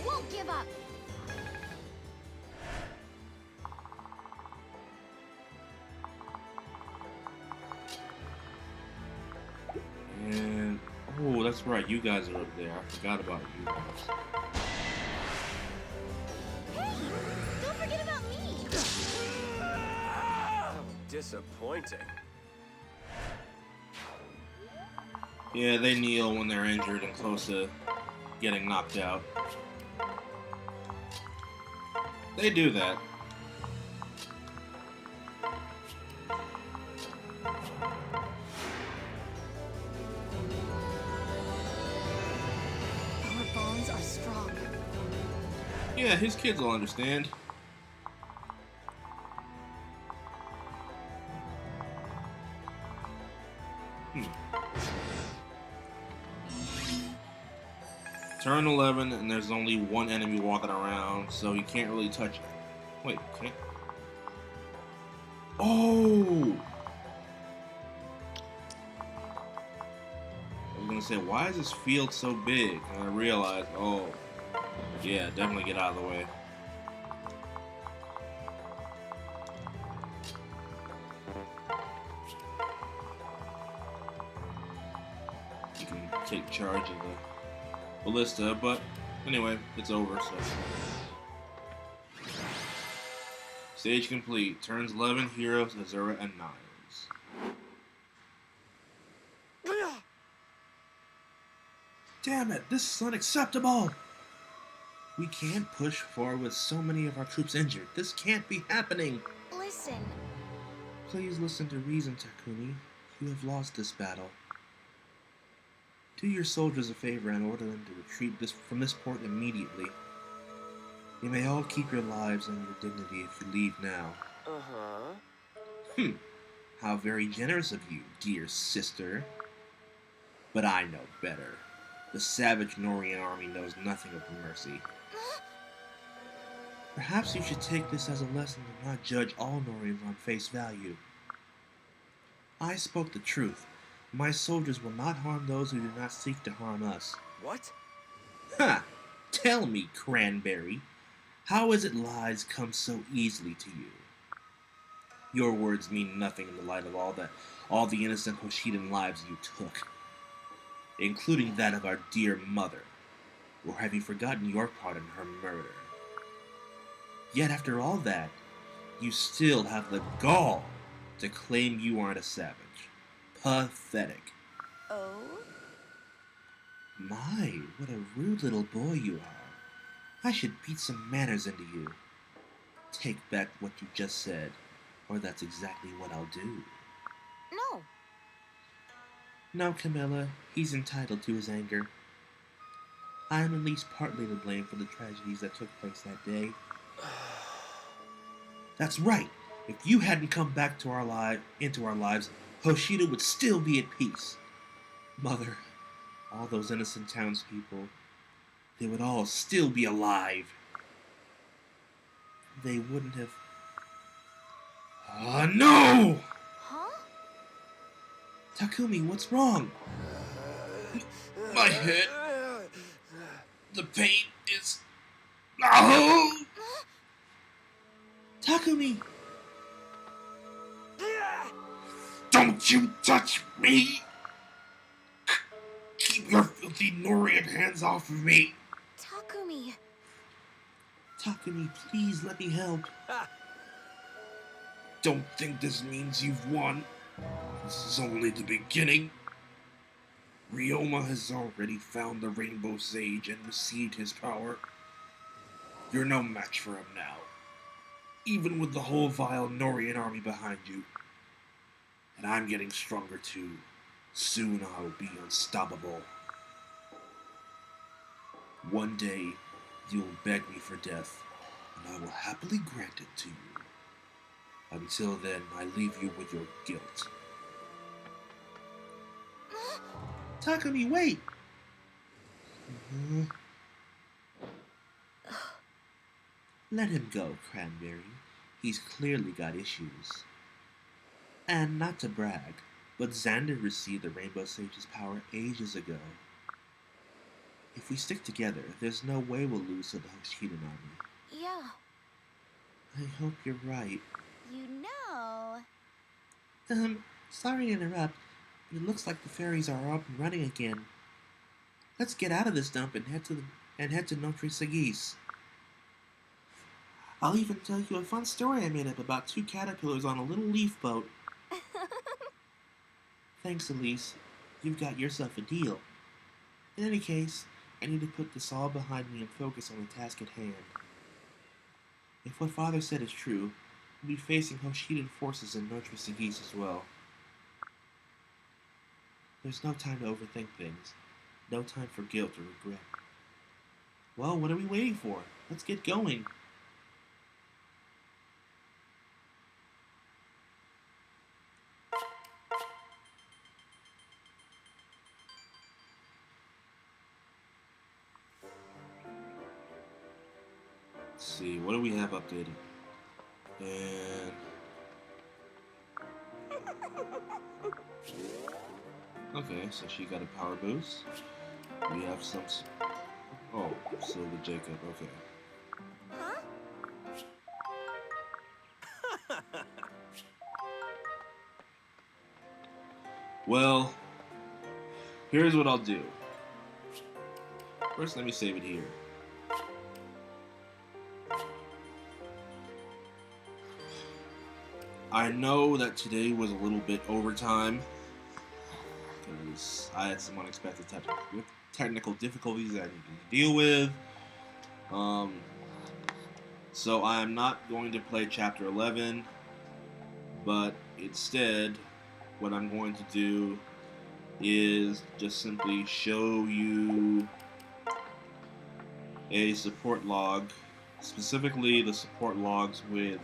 won't give up. And oh, that's right, you guys are up there. I forgot about you guys. Hey, don't forget about me. How disappointing. Yeah, they kneel when they're injured and close to getting knocked out. They do that. strong. Yeah, his kids will understand. Turn 11, and there's only one enemy walking around, so you can't really touch it. Wait, can't? Oh! I was gonna say, why is this field so big? And I realized, oh, yeah, definitely get out of the way. You can take charge of the ballista, but anyway, it's over, so. Stage complete. Turns 11, heroes, Azura, and Niles. Damn it, this is unacceptable! We can't push forward with so many of our troops injured. This can't be happening! Listen. Please listen to reason, Takumi. You have lost this battle. Do your soldiers a favor and order them to retreat from this port immediately. You may all keep your lives and your dignity if you leave now. How very generous of you, dear sister. But I know better. The savage Norian army knows nothing of mercy. Perhaps you should take this as a lesson to not judge all Norians on face value. I spoke the truth. My soldiers will not harm those who do not seek to harm us. What? Ha! Tell me, Cranberry, how is it lies come so easily to you? Your words mean nothing in the light of all the innocent Hoshidan lives you took, including that of our dear mother. Or have you forgotten your part in her murder? Yet after all that, you still have the gall to claim you aren't a savage. Pathetic. Oh? My, what a rude little boy you are. I should beat some manners into you. Take back what you just said, or that's exactly what I'll do. No. No, Camilla, he's entitled to his anger. I am at least partly to blame for the tragedies that took place that day. That's right. If you hadn't come back to into our lives, Hoshida would still be at peace. Mother, all those innocent townspeople, they would all still be alive. They wouldn't have... no! Huh? Takumi, what's wrong? My head. The pain is... Oh! Takumi! Don't you touch me! Keep your filthy Norian hands off of me! Takumi. Takumi, please let me help. Don't think this means you've won. This is only the beginning. Ryoma has already found the Rainbow Sage and received his power. You're no match for him now, even with the whole vile Norian army behind you. And I'm getting stronger too. Soon I'll be unstoppable. One day, you'll beg me for death, and I will happily grant it to you. Until then, I leave you with your guilt. Takumi, wait! Let him go, Cranberry. He's clearly got issues. And not to brag, but Xander received the Rainbow Sage's power ages ago. If we stick together, there's no way we'll lose to the Hoshidan army. Yeah. I hope you're right. You know. Sorry to interrupt. It looks like the ferries are up and running again. Let's get out of this dump and head to Notre Sagis. I'll even tell you a fun story I made up about two caterpillars on a little leaf boat. Thanks, Elise. You've got yourself a deal. In any case, I need to put this all behind me and focus on the task at hand. If what Father said is true, we'll be facing Hoshidan forces in Notre Sagis as well. There's no time to overthink things. No time for guilt or regret. Well, what are we waiting for? Let's get going. Let's see, what do we have updated? And okay, so she got a power boost. We have some. Oh, Silver Jacob. Okay. Huh? Well, here's what I'll do. First, let me save it here. I know that today was a little bit overtime because I had some unexpected technical difficulties that I needed to deal with. So I am not going to play Chapter 11, but instead, what I'm going to do is just simply show you a support log, specifically the support logs with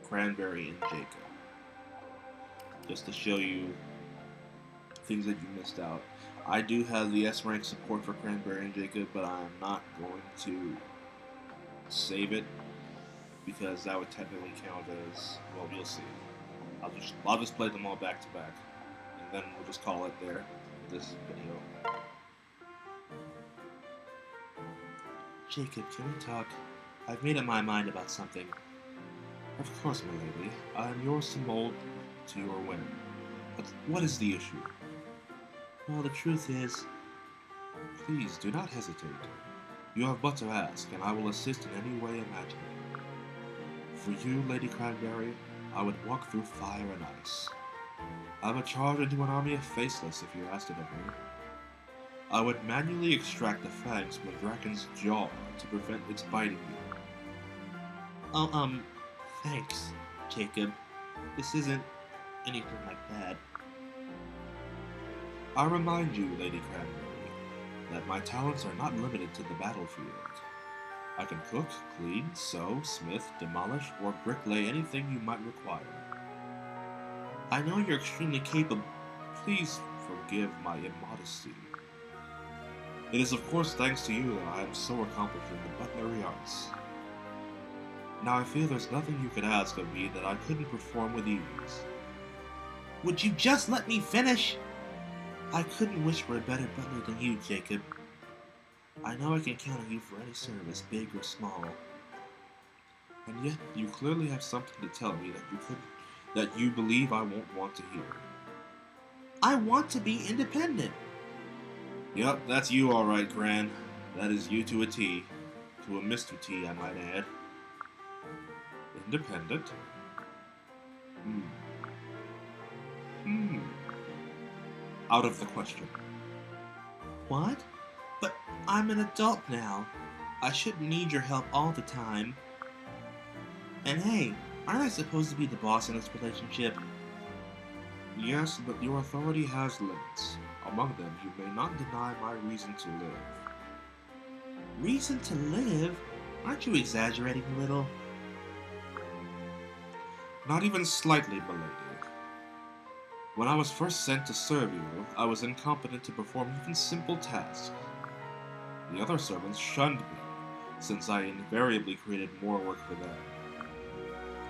Cranberry and Jacob, just to show you things that you missed out. I do have the S rank support for Cranberry and Jacob, but I'm not going to save it because that would technically count as, well, you'll see. I'll just play them all back to back, and then we'll just call it there. This video. Jacob, can we talk? I've made up my mind about something. Of course, my lady. I am yours to mold to your whim. But what is the issue? Well, the truth is... Please, do not hesitate. You have but to ask, and I will assist in any way imaginable. For you, Lady Cranberry, I would walk through fire and ice. I would charge into an army of faceless if you asked it of me. I would manually extract the fangs from a dragon's jaw to prevent its biting you. Thanks, Jacob. This isn't anything like that. I remind you, Lady Cranberry, that my talents are not limited to the battlefield. I can cook, clean, sew, smith, demolish, or bricklay anything you might require. I know you're extremely capable. Please forgive my immodesty. It is of course thanks to you that I am so accomplished in the butlery arts. Now I feel there's nothing you could ask of me that I couldn't perform with ease. Would you just let me finish? I couldn't wish for a better butler than you, Jacob. I know I can count on you for any service, big or small. And yet, you clearly have something to tell me that you believe I won't want to hear. I want to be independent. Yep, that's you all right, Gran. That is you to a T. To a Mr. T, I might add. Independent? Out of the question. What? But I'm an adult now. I shouldn't need your help all the time. And hey, aren't I supposed to be the boss in this relationship? Yes, but your authority has limits. Among them, you may not deny my reason to live. Reason to live? Aren't you exaggerating a little? Not even slightly, my lady. When I was first sent to serve you, I was incompetent to perform even simple tasks. The other servants shunned me, since I invariably created more work for them.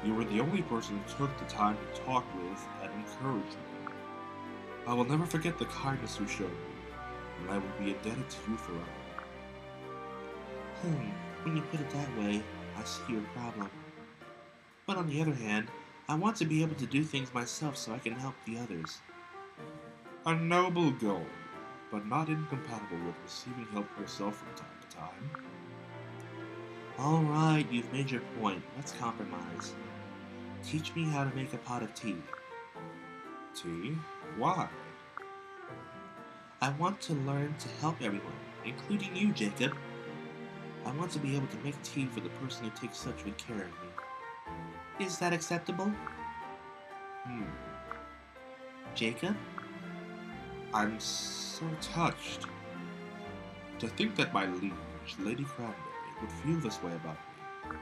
You were the only person who took the time to talk with and encourage me. I will never forget the kindness you showed me, and I will be indebted to you forever. When you put it that way, I see your problem. But on the other hand, I want to be able to do things myself so I can help the others. A noble goal, but not incompatible with receiving help yourself from time to time. Alright, you've made your point. Let's compromise. Teach me how to make a pot of tea. Tea? Why? I want to learn to help everyone, including you, Jacob. I want to be able to make tea for the person who takes such good care of me. Is that acceptable? Jacob? I'm so touched. To think that my liege, wish Lady Cranberry would feel this way about me.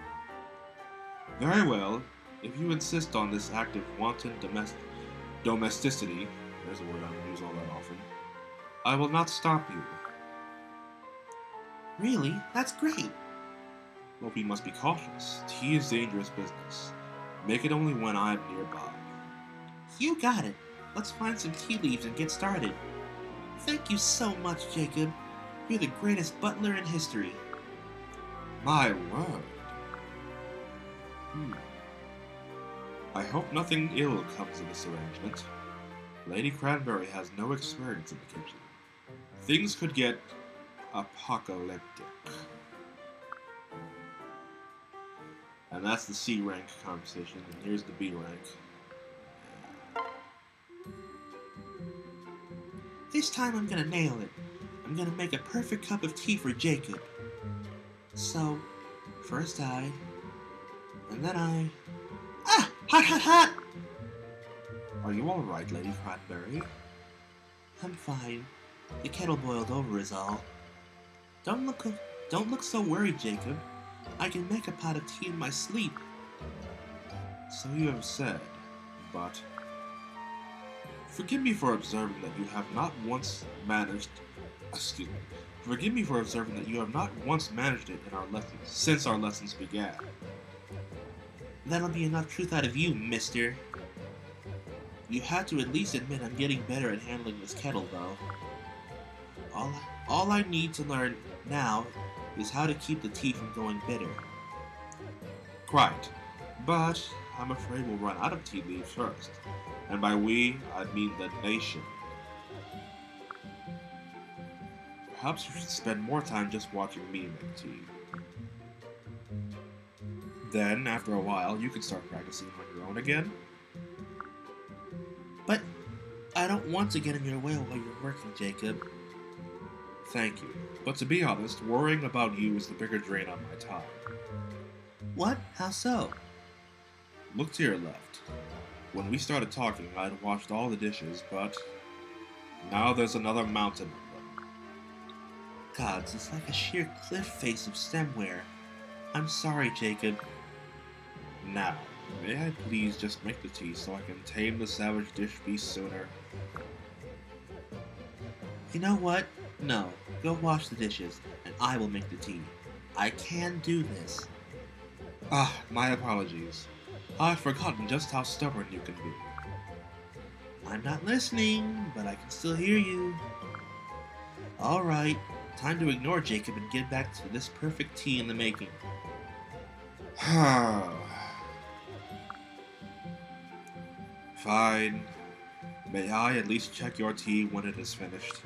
Very well, if you insist on this act of wanton domesticity, there's a word I don't use all that often, I will not stop you. Really? That's great. Well, we must be cautious. Tea is dangerous business. Make it only when I'm nearby. You got it. Let's find some tea leaves and get started. Thank you so much, Jacob. You're the greatest butler in history. My word. I hope nothing ill comes of this arrangement. Lady Cranberry has no experience in the kitchen. Things could get apocalyptic. And that's the C rank conversation, and here's the B rank. This time I'm gonna nail it. I'm gonna make a perfect cup of tea for Jacob. So, first I, and then I... Ah! Hot, hot, hot! Are you alright, Lady Cranberry? I'm fine. The kettle boiled over is all. Don't look so worried, Jacob. I can make a pot of tea in my sleep. So you have said, but... Forgive me for observing that you have not once managed... Excuse me. Forgive me for observing that you have not once managed it in our lessons, since our lessons began. That'll be enough truth out of you, mister. You had to at least admit I'm getting better at handling this kettle, though. All I need to learn now is how to keep the tea from going bitter. Quite. But I'm afraid we'll run out of tea leaves first. And by we, I mean the nation. Perhaps you should spend more time just watching me make tea. Then, after a while, you can start practicing on your own again. But I don't want to get in your way while you're working, Jacob. Thank you. But to be honest, worrying about you is the bigger drain on my time. What? How so? Look to your left. When we started talking, I'd washed all the dishes, but now there's another mountain of them. Gods, it's like a sheer cliff face of stemware. I'm sorry, Jacob. Now, may I please just make the tea so I can tame the savage dish beast sooner? You know what? No, go wash the dishes, and I will make the tea. I can do this. Ah, my apologies. I've forgotten just how stubborn you can be. I'm not listening, but I can still hear you. Alright, time to ignore Jacob and get back to this perfect tea in the making. Fine. May I at least check your tea when it is finished?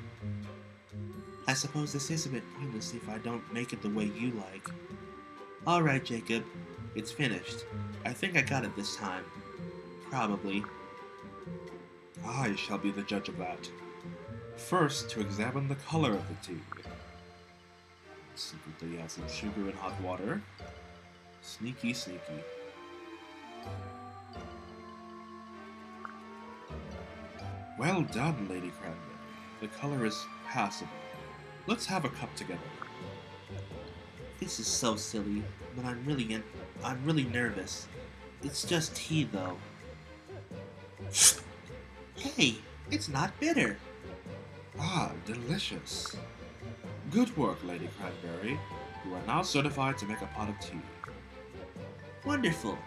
I suppose this is a bit pointless if I don't make it the way you like. Alright, Jacob. It's finished. I think I got it this time. Probably. I shall be the judge of that. First, to examine the color of the tea. Secretly add some sugar and hot water. Sneaky, sneaky. Well done, Lady Cranberry. The color is passable. Let's have a cup together. This is so silly, but I'm really nervous. It's just tea, though. Hey, it's not bitter. Ah, delicious. Good work, Lady Cranberry. You are now certified to make a pot of tea. Wonderful.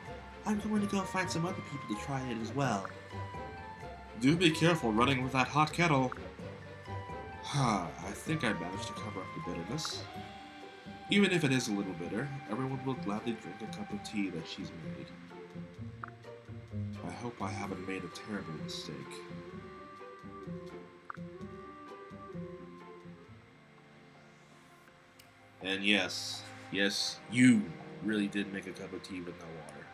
I'm going to go find some other people to try it as well. Do be careful running with that hot kettle. I think I managed to cover up the bitterness. Even if it is a little bitter, everyone will gladly drink a cup of tea that she's made. I hope I haven't made a terrible mistake. And yes, you really did make a cup of tea with no water.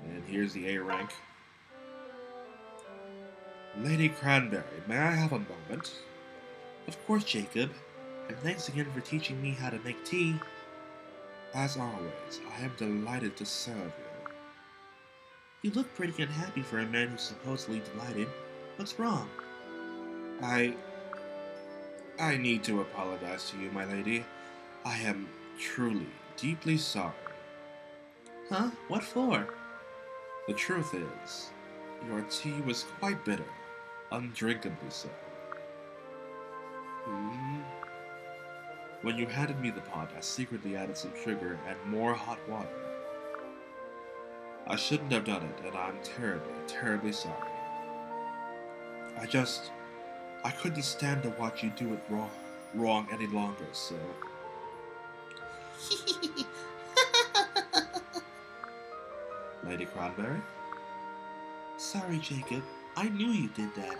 And here's the A rank. Lady Cranberry, may I have a moment? Of course, Jacob. And thanks again for teaching me how to make tea. As always, I am delighted to serve you. You look pretty unhappy for a man who's supposedly delighted. What's wrong? I need to apologize to you, my lady. I am truly, deeply sorry. Huh? What for? The truth is, your tea was quite bitter, undrinkably so. Hmm? When you handed me the pot, I secretly added some sugar and more hot water. I shouldn't have done it, and I'm terribly, terribly sorry. I couldn't stand to watch you do it wrong any longer, so... Lady Cranberry? Sorry, Jacob. I knew you did that.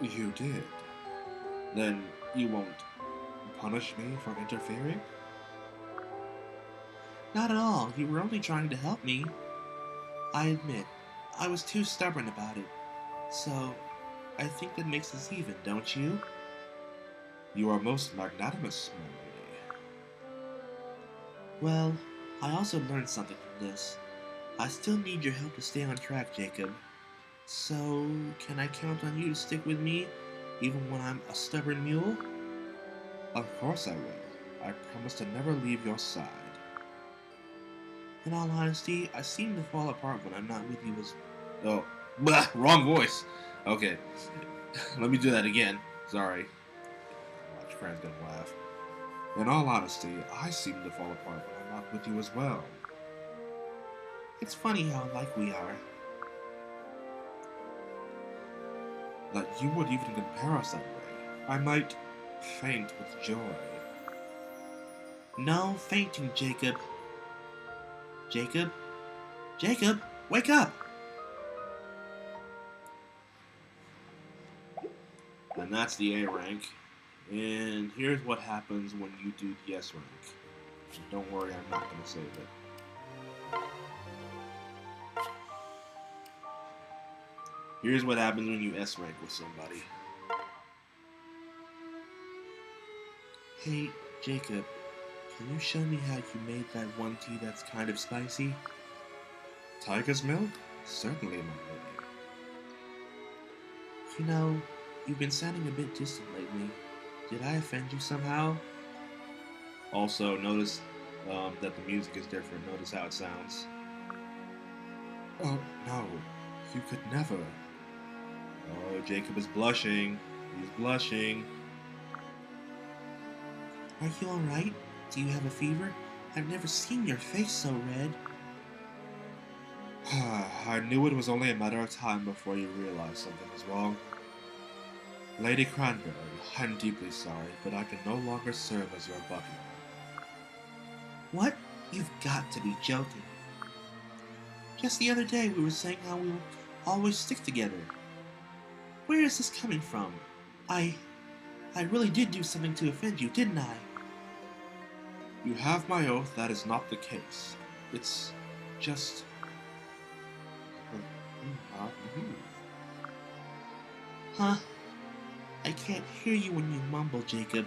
You did? Then you won't punish me for interfering? Not at all. You were only trying to help me. I admit, I was too stubborn about it. So, I think that makes us even, don't you? You are most magnanimous, my lady. Well, I also learned something from this. I still need your help to stay on track, Jacob. So, can I count on you to stick with me, even when I'm a stubborn mule? Of course I will. I promise to never leave your side. In all honesty, I seem to fall apart when I'm not with you as... Oh, blah, wrong voice. Okay, let me do that again. Sorry. Watch Fran's gonna laugh. In all honesty, I seem to fall apart when I'm not with you as well. It's funny how alike we are. That you would even compare us that way. I might faint with joy. No fainting, Jacob. Jacob? Jacob, wake up! And that's the A rank. And here's what happens when you do the S rank. Don't worry, I'm not going to save it. Here's what happens when you S rank with somebody. Hey, Jacob, can you show me how you made that one tea that's kind of spicy? Tiger's milk? Certainly, my lady. You know, you've been sounding a bit distant lately. Did I offend you somehow? Also, notice that the music is different. Notice how it sounds. Oh, no. You could never. Oh, Jacob is blushing. He's blushing. Are you alright? Do you have a fever? I've never seen your face so red. I knew it was only a matter of time before you realized something was wrong. Lady Cranberry, I'm deeply sorry, but I can no longer serve as your butler. What? You've got to be joking. Just the other day we were saying how we will always stick together. Where is this coming from? I really did do something to offend you, didn't I? You have my oath that is not the case. It's just... Huh? I can't hear you when you mumble, Jacob.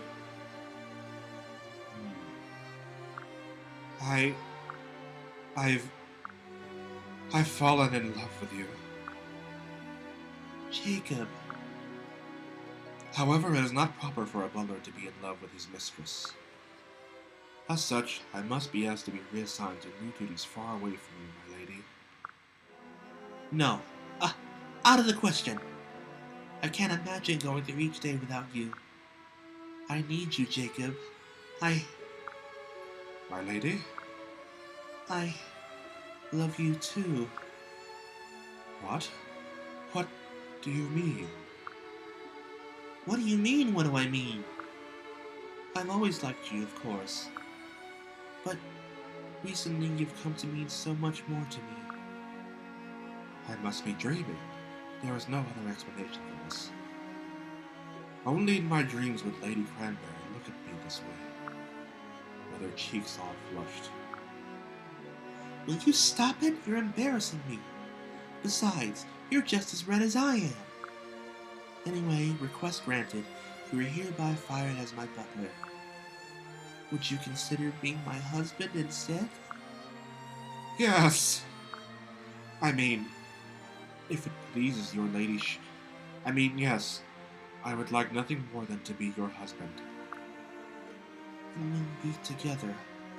I've fallen in love with you. Jacob. However, it is not proper for a butler to be in love with his mistress. As such, I must be asked to be reassigned to new duties far away from you, my lady. No. Out of the question. I can't imagine going through each day without you. I need you, Jacob. My lady? I love you too. What? What do you mean? What do you mean, what do I mean? I've always liked you, of course. But recently you've come to mean so much more to me. I must be dreaming. There is no other explanation for this. Only in my dreams would Lady Cranberry look at me this way, with her cheeks all flushed. Will you stop it? You're embarrassing me. Besides, you're just as red as I am. Anyway, request granted. You are hereby fired as my butler. Would you consider being my husband instead? Yes! I mean, if it pleases your lady, yes. I would like nothing more than to be your husband. And we'll be together,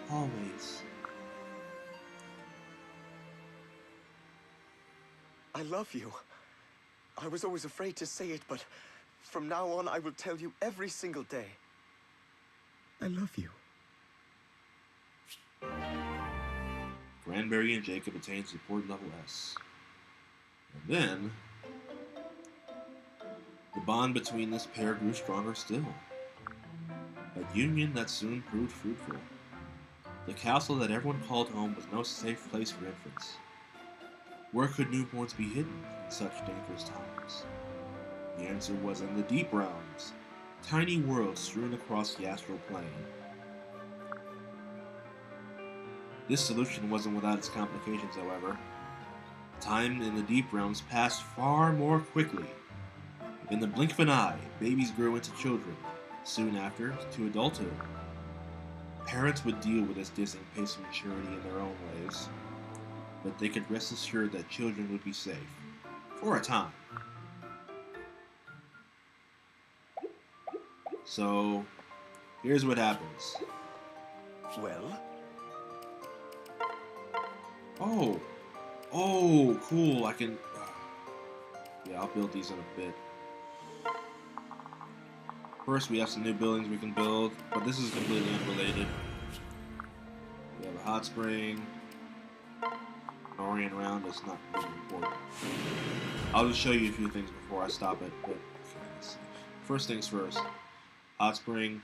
always. I love you. I was always afraid to say it, but from now on I will tell you every single day. I love you. Cranberry and Jacob attained support level S. And then, the bond between this pair grew stronger still. A union that soon proved fruitful. The castle that everyone called home was no safe place for infants. Where could newborns be hidden in such dangerous times? The answer was in the deep realms, tiny worlds strewn across the astral plane. This solution wasn't without its complications, however. Time in the deep realms passed far more quickly. In the blink of an eye, babies grew into children, soon after to adulthood. Parents would deal with this dizzying pace of maturity in their own ways, but they could rest assured that children would be safe, for a time. So, here's what happens. Well? Oh, cool, I can... Yeah, I'll build these in a bit. First, we have some new buildings we can build, but this is completely unrelated. We have a hot spring. Orient around is not really important. I'll just show you a few things before I stop it, but first things first. Hot spring.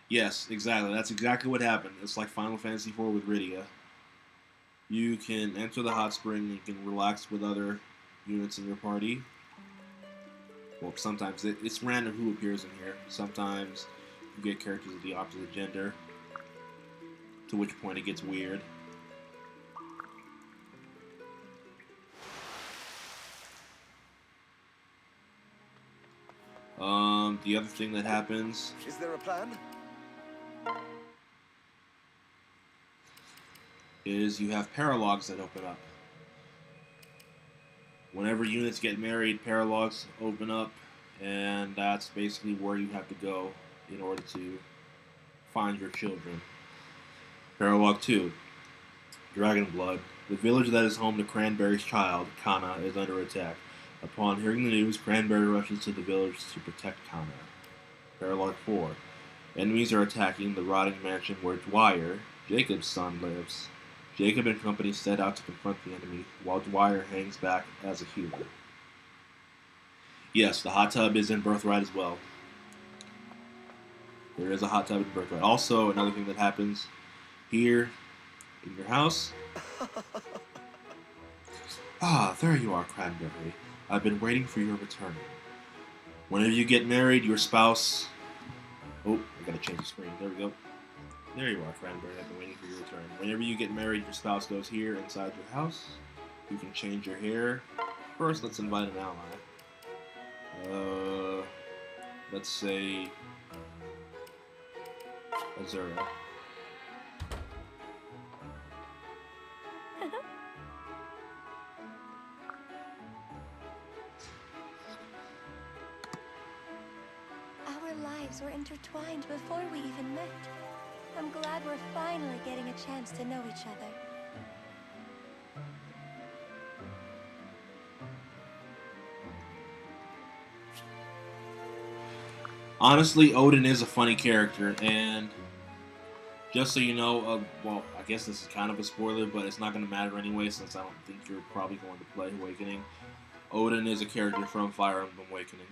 Yes, exactly. That's exactly what happened. It's like Final Fantasy IV with Rydia. You can enter the hot spring, you can relax with other units in your party. Well, sometimes it's random who appears in here. Sometimes you get characters of the opposite gender, to which point it gets weird. The other thing that happens... Is there a plan? is you have paralogs that open up. Whenever units get married, paralogs open up, and that's basically where you have to go in order to find your children. Paralog 2. Dragon Blood. The village that is home to Cranberry's child, Kana, is under attack. Upon hearing the news, Cranberry rushes to the village to protect Kana. Paralog 4. Enemies are attacking the rotting mansion where Dwyer, Jacob's son, lives. Jacob and company set out to confront the enemy, while Dwyer hangs back as a healer. Yes, the hot tub is in Birthright as well. There is a hot tub in Birthright. Also, another thing that happens here in your house. Ah, there you are, Cranberry. I've been waiting for your return. Whenever you get married, your spouse... Oh, I gotta change the screen. There we go. There you are, Cranberry. I've been waiting for your return. Whenever you get married, your spouse goes here inside your house. You can change your hair. First, let's invite an ally. Let's say... Azura. Our lives were intertwined before we even met. I'm glad we're finally getting a chance to know each other. Honestly, Odin is a funny character, and just so you know, well, I guess this is kind of a spoiler, but it's not going to matter anyway, since I don't think you're probably going to play Awakening. Odin is a character from Fire Emblem Awakening.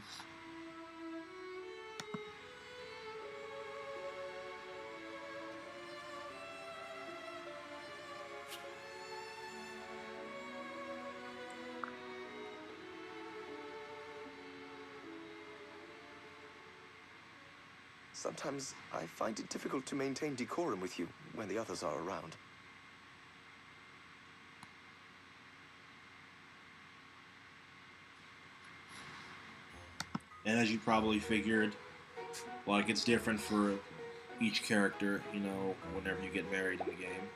Sometimes I find it difficult to maintain decorum with you when the others are around. And as you probably figured, like, it's different for each character, you know, whenever you get married in the game.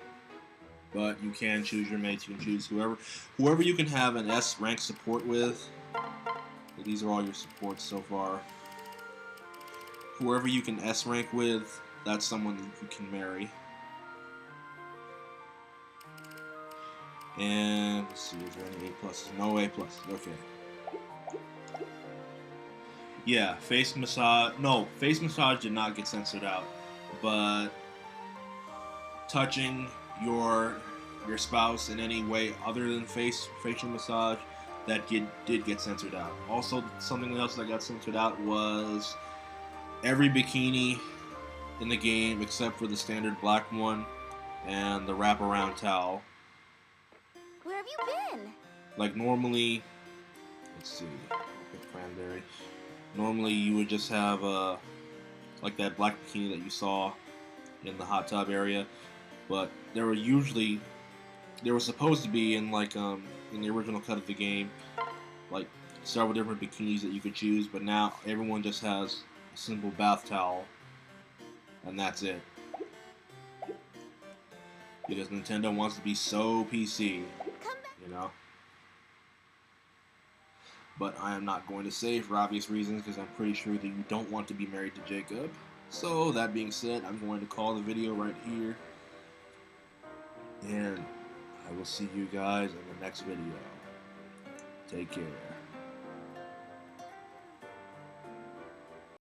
But you can choose your mates, you can choose whoever you can have an S rank support with. These are all your supports so far. Whoever you can S rank with, that's someone that you can marry. And let's see, is there any A pluses? No A pluses. Okay. Yeah, face massage. No, face massage did not get censored out, but touching your spouse in any way other than facial massage, that did get censored out. Also, something else that got censored out was every bikini in the game except for the standard black one and the wraparound towel. Where have you been? Like normally, let's see, Cranberry. Normally you would just have like that black bikini that you saw in the hot tub area, but there were supposed to be in like in the original cut of the game, like several different bikinis that you could choose, but now everyone just has a simple bath towel, and that's it. Because Nintendo wants to be so PC, you know. But I am not going to say for obvious reasons, because I'm pretty sure that you don't want to be married to Jacob. So that being said, I'm going to call the video right here, and I will see you guys in the next video. Take care.